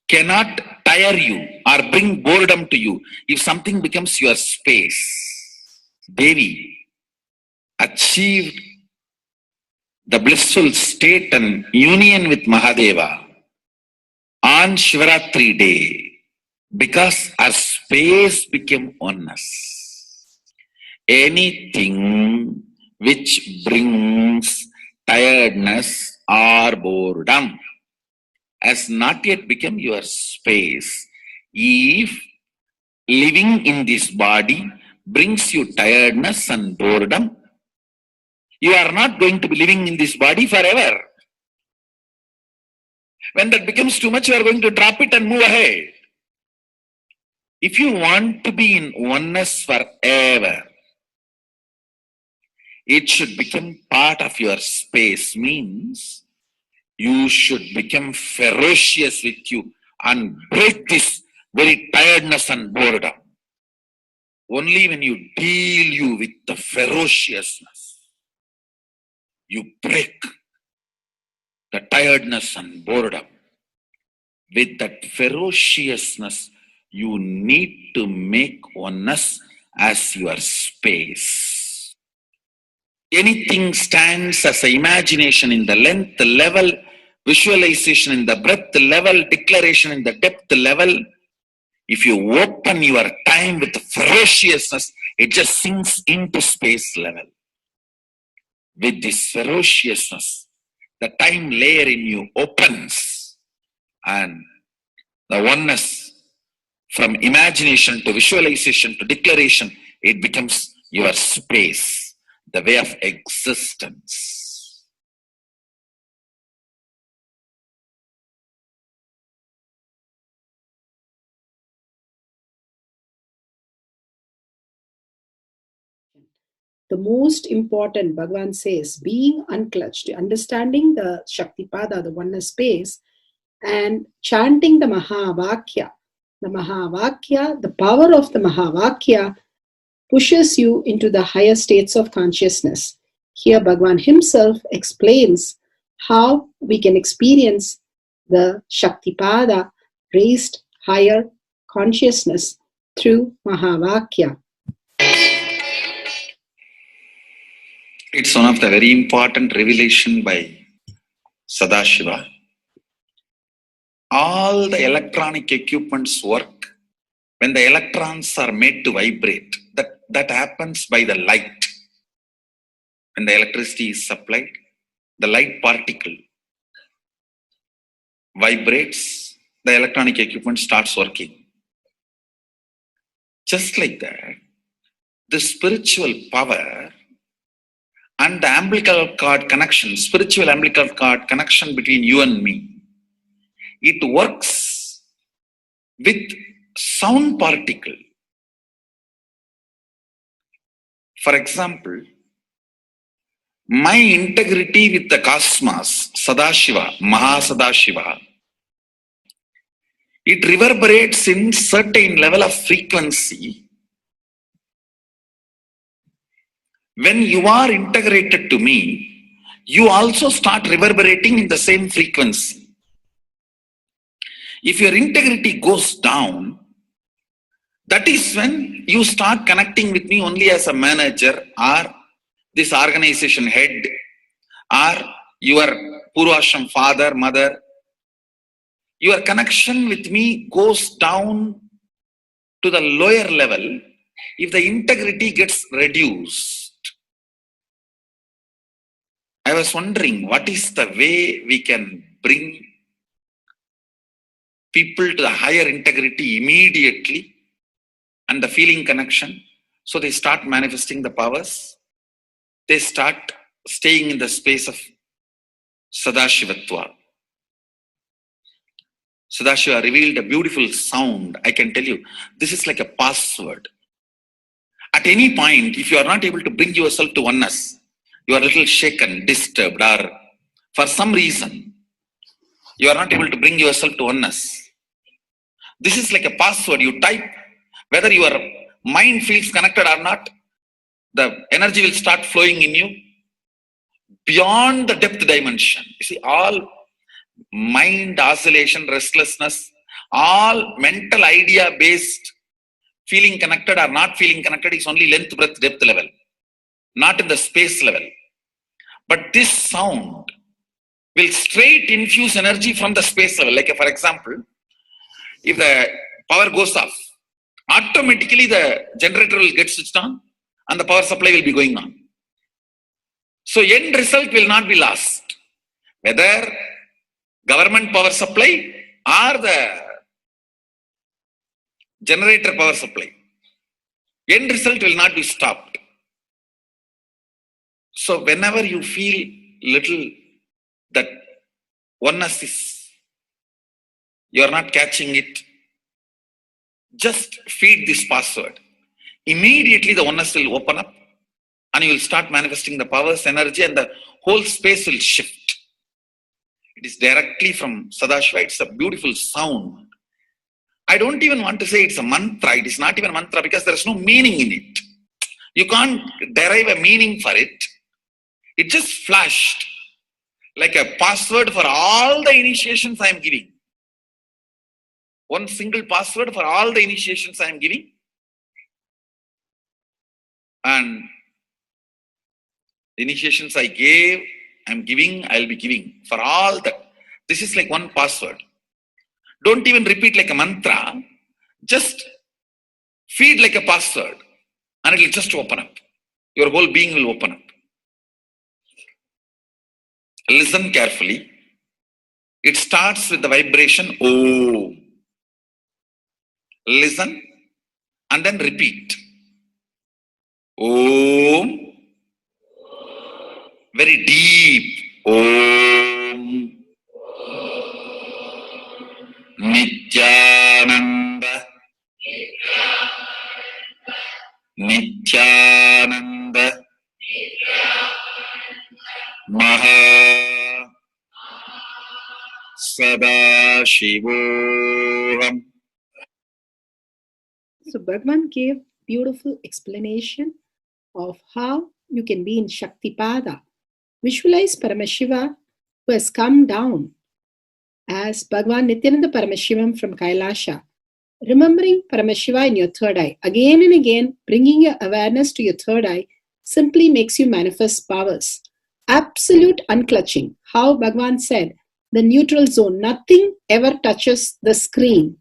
cannot tire you or bring boredom to you if something becomes your space. Devi achieved the blissful state and union with Mahadeva on Shivaratri day because our space became oneness. Anything which brings tiredness or boredom has not yet become your space. If living in this body brings you tiredness and boredom, you are not going to be living in this body forever. When that becomes too much, you are going to drop it and move ahead. If you want to be in oneness forever, it should become part of your space, means you should become ferocious with you and break this very tiredness and boredom. Only when you deal you with the ferociousness, you break the tiredness and boredom. With that ferociousness, you need to make oneness as your space. Anything stands as an imagination in the length level, visualization in the breadth level, declaration in the depth level. If you open your time with ferociousness, It just sinks into space level. With this ferociousness, the time layer in you opens, and the oneness from imagination to visualization to declaration, it becomes your space, the way of existence. The most important, Bhagavan says, being unclutched, understanding the Shaktipada, the oneness space, and chanting the Mahavakya. The Mahavakya, the power of the Mahavakya, pushes you into the higher states of consciousness. Here, Bhagavan himself explains how we can experience the Shaktipada, raised higher consciousness, through Mahavakya. It's one of the very important revelation by Sadashiva. All the electronic equipments work when the electrons are made to vibrate. That happens by the light. When the electricity is supplied, the light particle vibrates, the electronic equipment starts working. Just like that, the spiritual power and the umbilical cord connection, spiritual umbilical cord connection between you and me, it works with sound particle. For example, my integrity with the cosmos, Sadashiva, Mahasadashiva, it reverberates in certain level of frequency. When you are integrated to me, you also start reverberating in the same frequency. If your integrity goes down, that is when you start connecting with me only as a manager or this organization head or your Purvashram father, mother. Your connection with me goes down to the lower level if the integrity gets reduced. I was wondering, what is the way we can bring people to the higher integrity immediately and the feeling connection, so they start manifesting the powers, they start staying in the space of Sadashivatva. Sadashiva revealed a beautiful sound. I can tell you, this is like a password. At any point, if you are not able to bring yourself to oneness, you are a little shaken, disturbed, or for some reason, you are not able to bring yourself to oneness. This is like a password. You type, whether your mind feels connected or not, the energy will start flowing in you beyond the depth dimension. You see, all mind oscillation, restlessness, all mental idea based feeling connected or not feeling connected is only length, breadth, depth level, not in the space level. But this sound will straight infuse energy from the space level. Like for example, if the power goes off, automatically the generator will get switched on and the power supply will be going on. So end result will not be lost. Whether government power supply or the generator power supply, end result will not be stopped. So whenever you feel little that oneness is, you are not catching it, just feed this password. Immediately the oneness will open up and you will start manifesting the powers, energy, and the whole space will shift. It is directly from Sadashiva. It's a beautiful sound. I don't even want to say it's a mantra. It is not even a mantra because there is no meaning in it. You can't derive a meaning for it. It just flashed like a password for all the initiations I am giving. One single password for all the initiations I am giving. And the initiations I gave, I am giving, I will be giving for all that. This is like one password. Don't even repeat like a mantra. Just feed like a password. and it will just open up. Your whole being will open up. Listen carefully. It starts with the vibration Om. Listen and then repeat. Om. Very deep. Om. Nithyananda. Nithyananda. Maha Sadashivoham. So Bhagavan gave beautiful explanation of how you can be in Shaktipada. Visualize Paramashiva who has come down as Bhagavan Nithyananda Paramashivam from Kailasha. Remembering Paramashiva in your third eye, again and again, bringing your awareness to your third eye simply makes you manifest powers. Absolute unclutching. How Bhagavan said, the neutral zone, nothing ever touches the screen.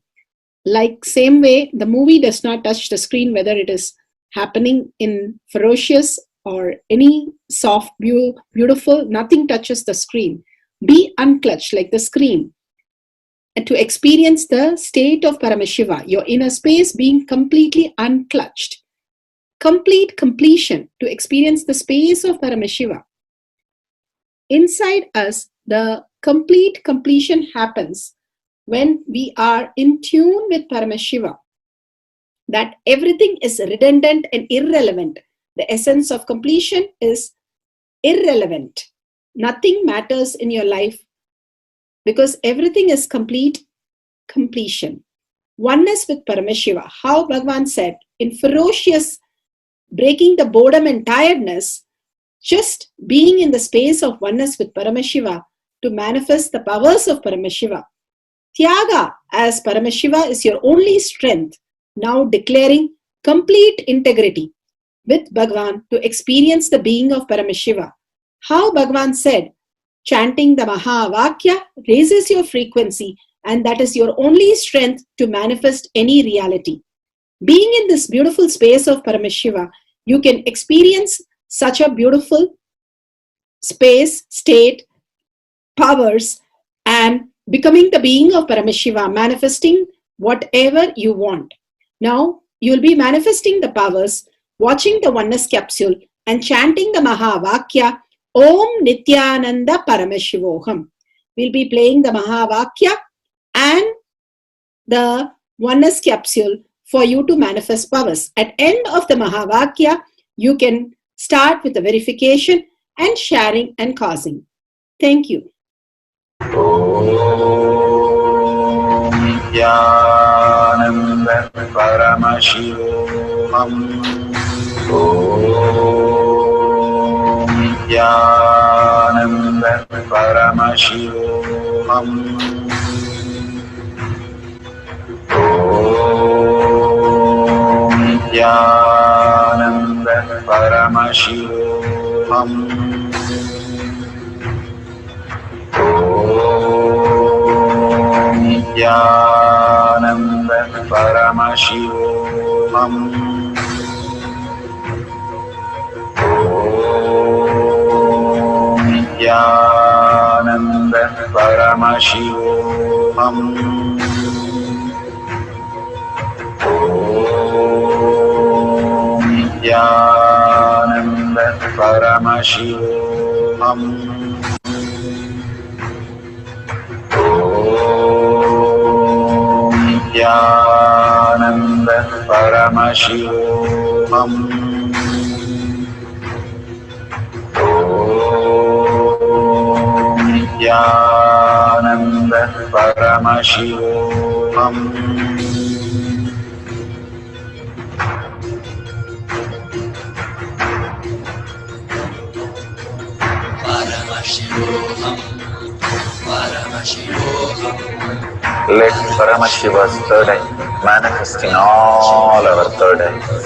Like same way, the movie does not touch the screen, whether it is happening in ferocious or any soft, beautiful, nothing touches the screen. Be unclutched like the screen. And to experience the state of Paramashiva, your inner space being completely unclutched. Complete completion to experience the space of Paramashiva. Inside us, the complete completion happens when we are in tune with Paramashiva. That everything is redundant and irrelevant. The essence of completion is irrelevant. Nothing matters in your life because everything is complete completion. Oneness with Paramashiva. How Bhagavan said, in ferocious breaking the boredom and tiredness, just being in the space of oneness with Paramashiva to manifest the powers of Paramashiva. Tyaga as Paramashiva is your only strength, now declaring complete integrity with Bhagavan to experience the being of Paramashiva. How Bhagavan said, chanting the Mahavakya raises your frequency and that is your only strength to manifest any reality. Being in this beautiful space of Paramashiva, you can experience such a beautiful space, state, powers, and becoming the being of Paramashiva, manifesting whatever you want. Now, you'll be manifesting the powers, watching the oneness capsule, and chanting the Mahavakya, Om Nithyananda Paramashivoham. We'll be playing the Mahavakya and the oneness capsule for you to manifest powers. At end of the Mahavakya, you can start with the verification and sharing and causing. Thank you. Om Nithyananda Paramashivoham. Om Nithyananda Paramashivoham. Om Nithyananda Paramashivoham. Om Nithyananda Paramashivoham. Om Nithyananda Paramashivoham. Om Nithyananda Paramashivoham. Om Nithyananda Paramashivoham. Om Nithyananda Paramashivoham. Let Paramashiva's third eye manifest in all our third eyes.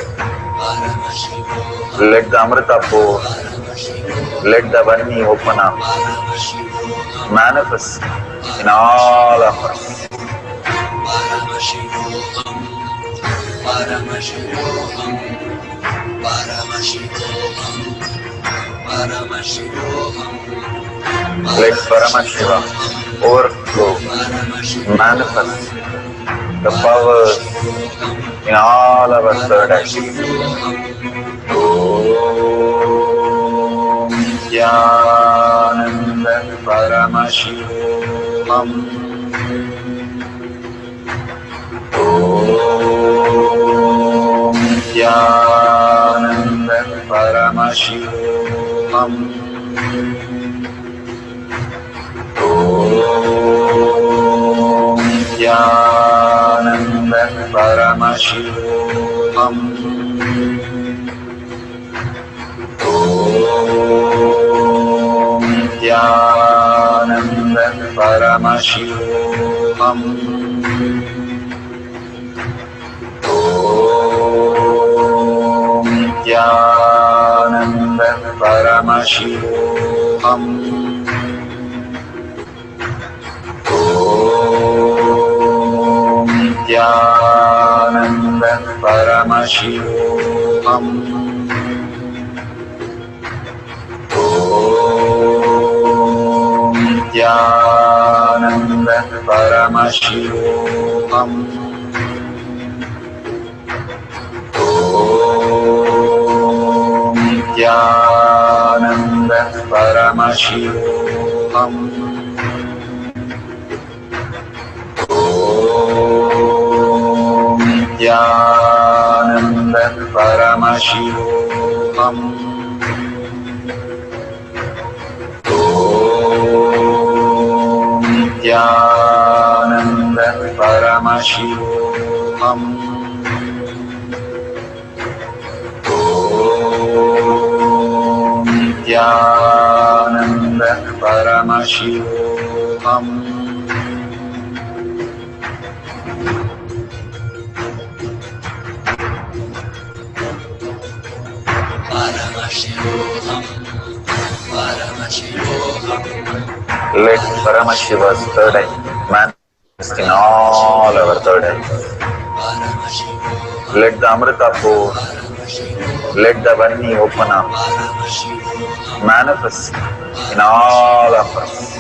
Let the Amrita pour, let the Vani open up, manifest in all of us. Let Paramashiva overflow, manifest the powers in all our third eye. Om Jnananjan Paramashivam. Om Jnananjan Paramashivam. Om Jnananjan Paramashivam. Om Jnananjan Paramashivam. Om Jnananjan Paramashivam. Om Jnananjan Paramashivam. Om Jnananjan Paramashivam. Om Jnananjan Paramashivam. Om Jnananjan Paramashivam. Om Jnananjan Paramashivam. Om Jnananjan Paramashivam. Let Paramashiva's third eye manifest in all our third eyes. Let the Amrita pour, let the Varni open up, manifest in all of us.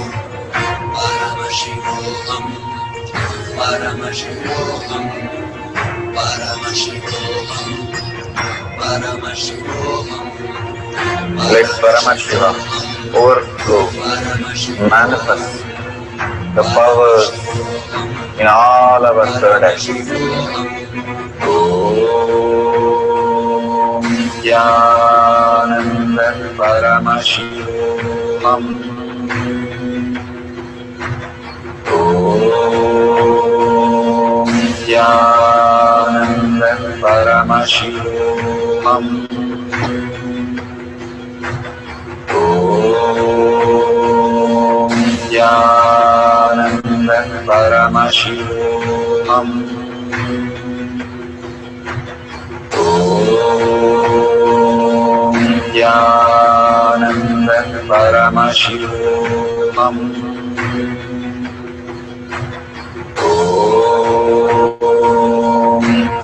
Let Paramashiva overflow, manifest the powers in all our third eyes. Om Jnananjan Paramashivam. Om Jnananjan Paramashivam. Om Jnananjan Paramashivam. Om Jnananjan Paramashivam. Om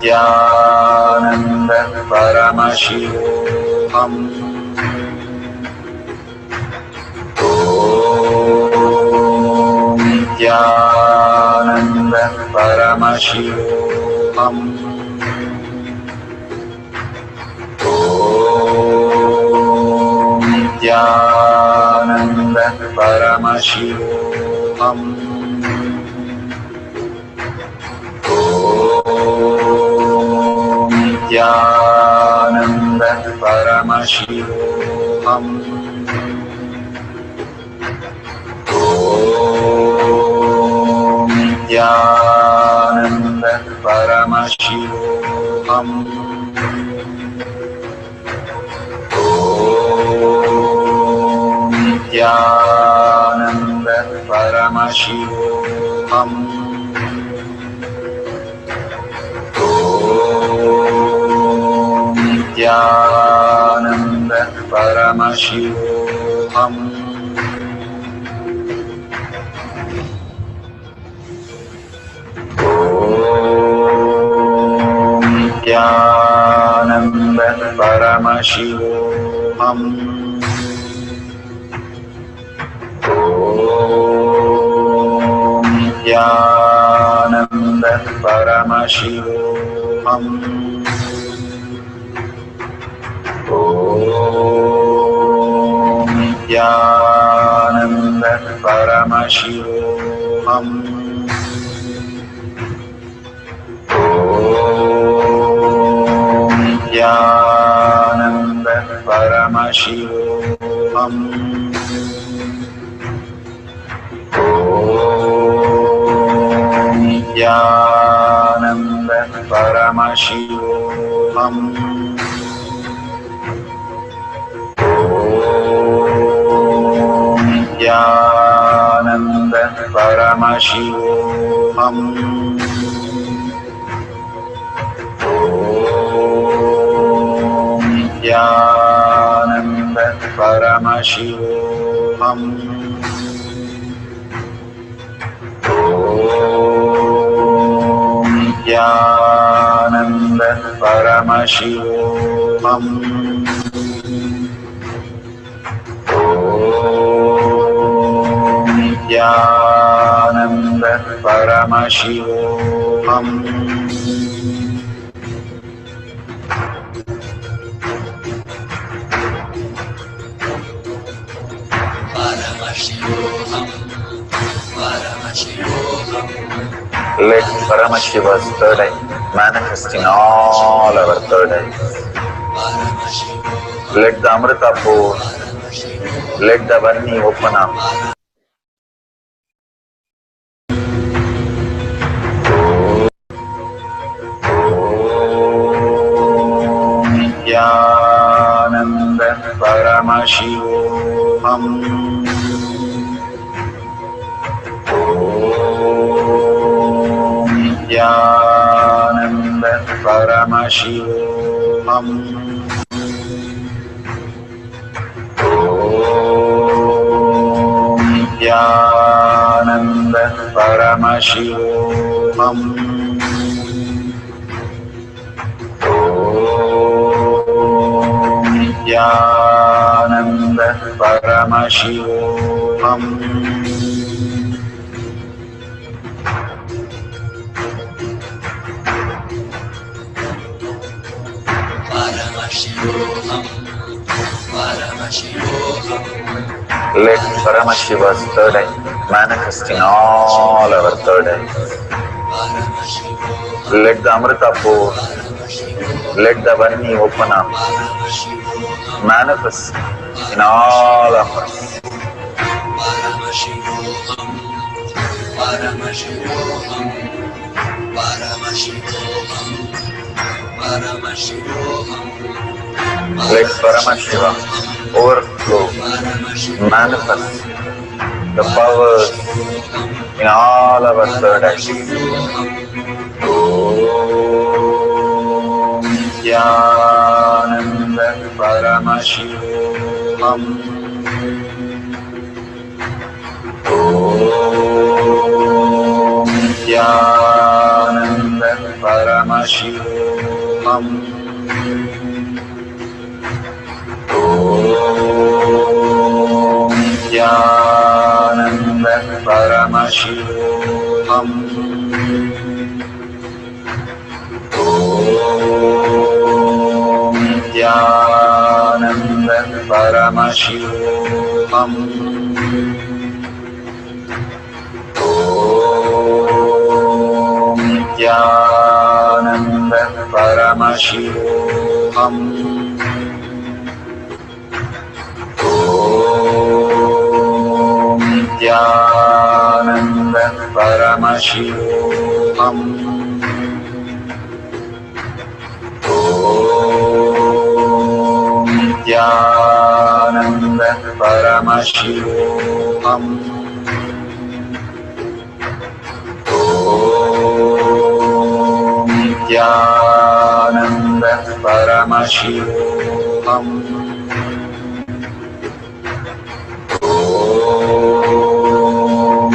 Jnananjan Paramashivam. Om Jnananjan Paramashivam. Om Jnananjan Paramashivam. Om Jnananjan Paramashivam. Om Jnananjan Paramashivam. Om Jnananjan Paramashivam. Om Jnananjan Paramashivam. Om Jnananjan Paramashivoham. Om Nithyananda Paramashivoham. Om Nithyananda Paramashivoham. Om Nithyananda Paramashivoham. Om Nithyananda Paramashivoham. Om Nithyananda Paramashivoham. Om Nithyananda Paramashivoham. Om Nithyananda Paramashivoham. Om Nithyananda Paramashivoham. Let Paramashiva's third eye manifest in all our third eyes. Let the Amrita pour, let the Varni open up. Om Nithyananda Paramashivoham. Om Nithyananda Paramashivoham. Om Nithyananda Paramashivoham. Om Nithyananda Paramashivoham. Let Paramashiva's third eye manifest in all our third eyes. Let the Amrita pour, let the Varni open up, manifest in all of us. Let Paramashiva overflow, manifest the powers in all our third eyes. Om Nithyananda Paramashivoham. Om Nithyananda Paramashivoham. Om Nithyananda Paramashivoham. Om Nithyananda Paramashivoham. Om Nithyananda Paramashivoham. Om Nithyananda Paramashivoham. Om Nithyananda Paramashivoham. Om Nithyananda Paramashivoham. Om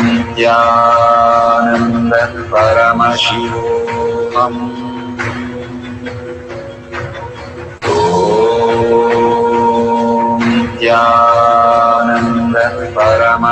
Nithyananda Paramashivoham.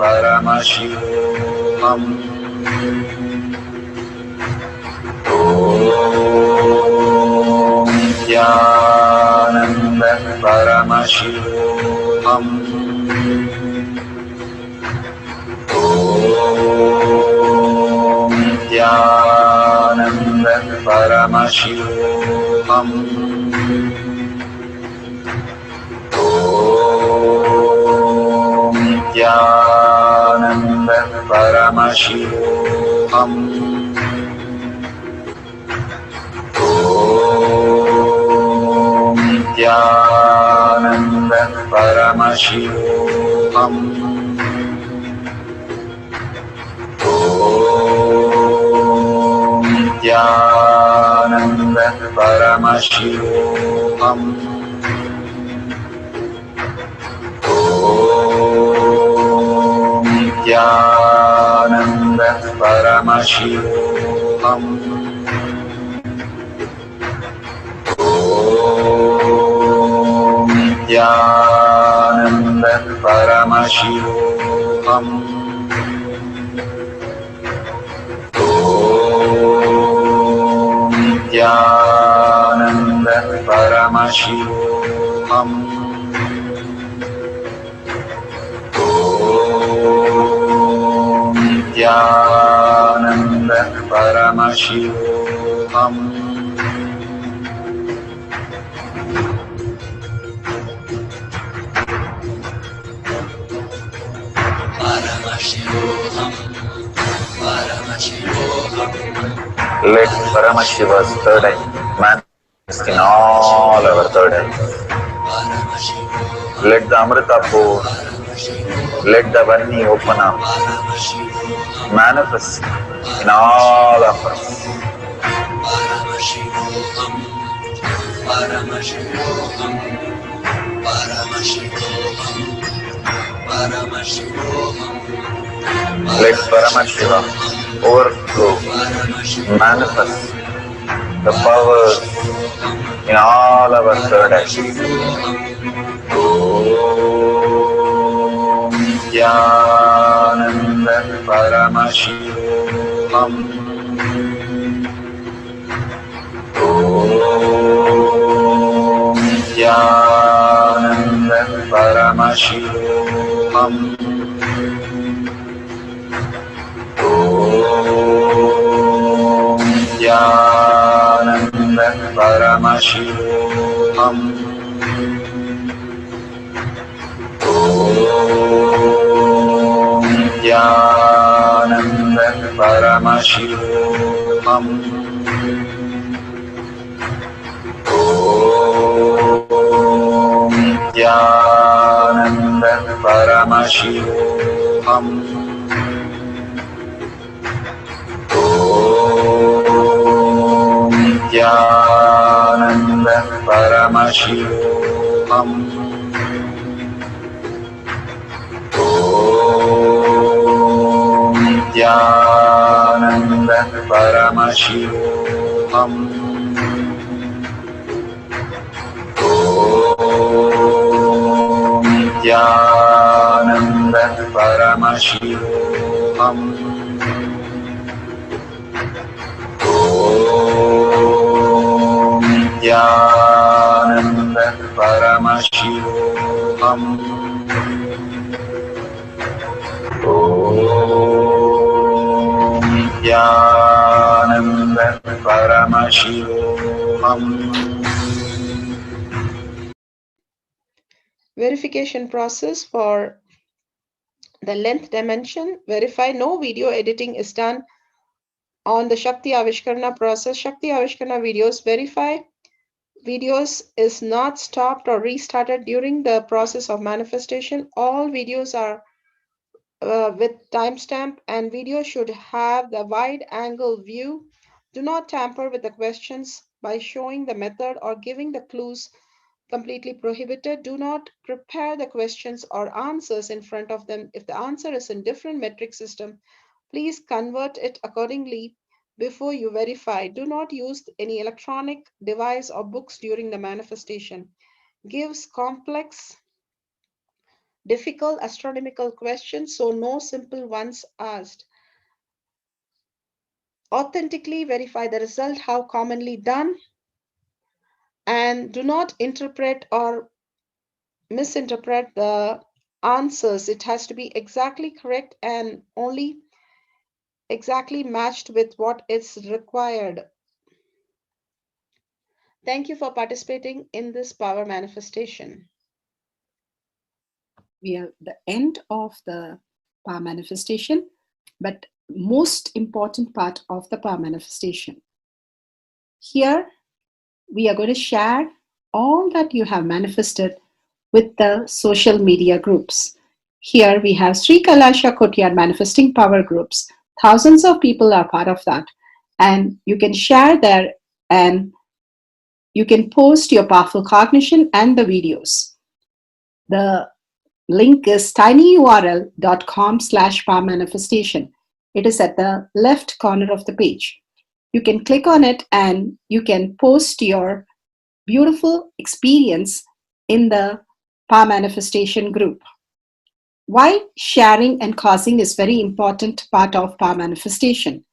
Paramashivam. Om Nithyananda Paramashivam. Om Nithyananda Paramashivam. Om Nithyananda Paramashivam. Om Nithyananda Paramashivam. Om Nithyananda Paramashivam. Om Nithyananda Paramashivam. Om Nithyananda Paramashivam. Om Nithyananda Paramashivam. Om Nithyananda Paramashivam. Let Paramashiva's third eye manifest in all our third eyes. Let the Amrita pour, let the Vani open up, manifest in all of us. Let Paramashiva overflow, manifest the powers in all our third eyes. Om Nithyananda Paramashivam. Om Nithyananda Paramashivam. Om Nithyananda Paramashivam. Om Nithyananda Paramashivam. Om Nithyananda Paramashivam. Om Nithyananda Paramashivam. Om Nithyananda Paramashivam. Om Nithyananda Paramashivam. Om Nithyananda Paramashivam. Om Nithyananda Paramashivam. Verification process for the length dimension. Verify no video editing is done on the Shakti Avishkarana process. Shakti Avishkarana videos verify videos is not stopped or restarted during the process of manifestation. All videos are with timestamp, and video should have the wide angle view. Do not tamper with the questions by showing the method or giving the clues. Completely prohibited. Do not prepare the questions or answers in front of them. If the answer is in different metric system, please convert it accordingly before you verify. Do not use any electronic device or books during the manifestation. Gives complex difficult astronomical questions, so no simple ones asked. Authentically verify the result, how commonly done, and do not interpret or misinterpret the answers. It has to be exactly correct and only exactly matched with what is required. Thank you for participating in this power manifestation. We are at the end of the power manifestation, but most important part of the power manifestation. Here, we are going to share all that you have manifested with the social media groups. Here we have Sri Kailasha Kotyar Manifesting Power Groups. Thousands of people are part of that. And you can share there and you can post your powerful cognition and the videos. The link is tinyurl.com/power manifestation. It is at the left corner of the page. You can click on it and you can post your beautiful experience in the power manifestation group. Why sharing and causing is very important part of power manifestation.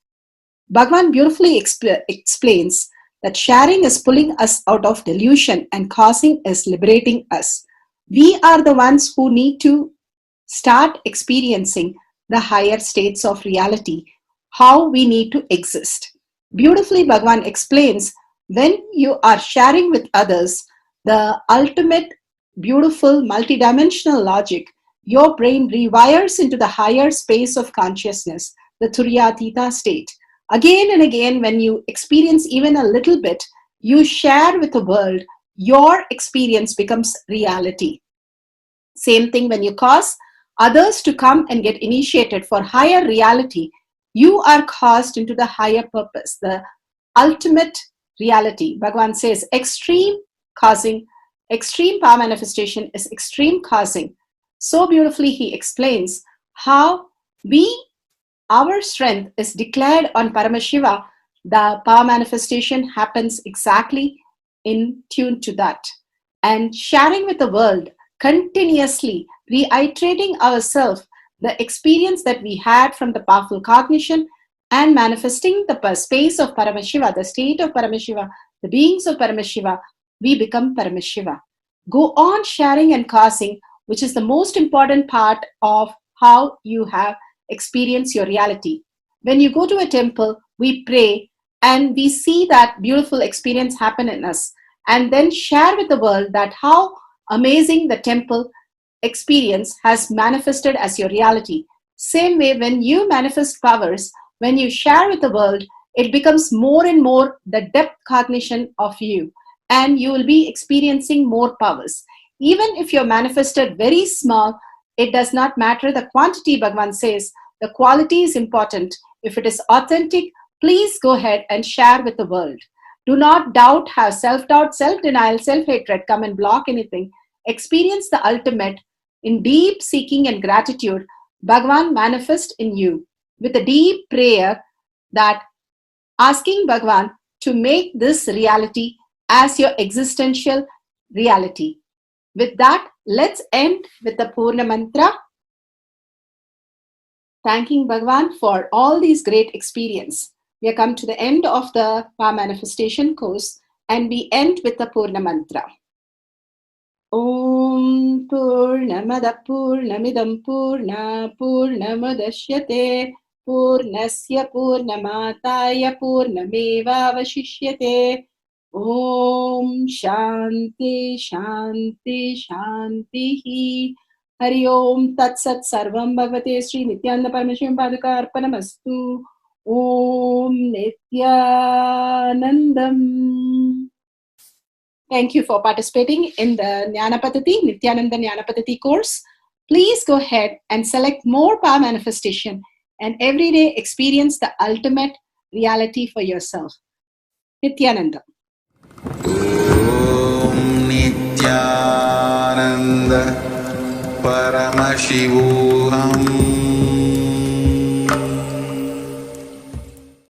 Bhagavan beautifully explains that sharing is pulling us out of delusion and causing is liberating us. We are the ones who need to start experiencing the higher states of reality, how we need to exist. Beautifully, Bhagavan explains when you are sharing with others the ultimate beautiful multidimensional logic, your brain rewires into the higher space of consciousness, the Turyatita state. Again and again, when you experience even a little bit, you share with the world, your experience becomes reality. Same thing when you cause others to come and get initiated for higher reality, you are caused into the higher purpose, the ultimate reality. Bhagavan says extreme causing, extreme power manifestation is extreme causing. So beautifully he explains how our strength is declared on Paramashiva. The power manifestation happens exactly in tune to that. And sharing with the world, continuously reiterating ourselves the experience that we had from the powerful cognition and manifesting the space of Paramashiva, the state of Paramashiva, the beings of Paramashiva, we become Paramashiva. Go on sharing and causing, which is the most important part of how you have experienced your reality. When you go to a temple, we pray and we see that beautiful experience happen in us, and then share with the world that how amazing the temple experience has manifested as your reality. Same way, when you manifest powers, when you share with the world, it becomes more and more the depth cognition of you, and you will be experiencing more powers. Even if you're manifested very small, it does not matter the quantity. Bhagavan says the quality is important. If it is authentic, please go ahead and share with the world. Do not doubt, have self-doubt, self-denial, self-hatred come and block anything. Experience the ultimate in deep seeking and gratitude. Bhagavan manifest in you with a deep prayer, that asking Bhagavan to make this reality as your existential reality. With that, let's end with the Purna Mantra, thanking Bhagavan for all these great experience. We have come to the end of the power manifestation course, and we end with the Purna Mantra. Om Purnamada Purnamidam Purna Purnamudashyate Purnasya Purnamataya Purnameva Vashishyate. Om Shanti Shanti Shanti. Hari Om Tat Sat Sarvam Bhagavate Sri Nithyananda Parameshivam Padaka Arpanamastu. Om Nithyanandam. Thank you for participating in the Jnana Paddhati, Nithyananda Jnana Paddhati course. Please go ahead and select more power manifestation and every day experience the ultimate reality for yourself. Nithyananda. Om Nithyananda Paramashivoham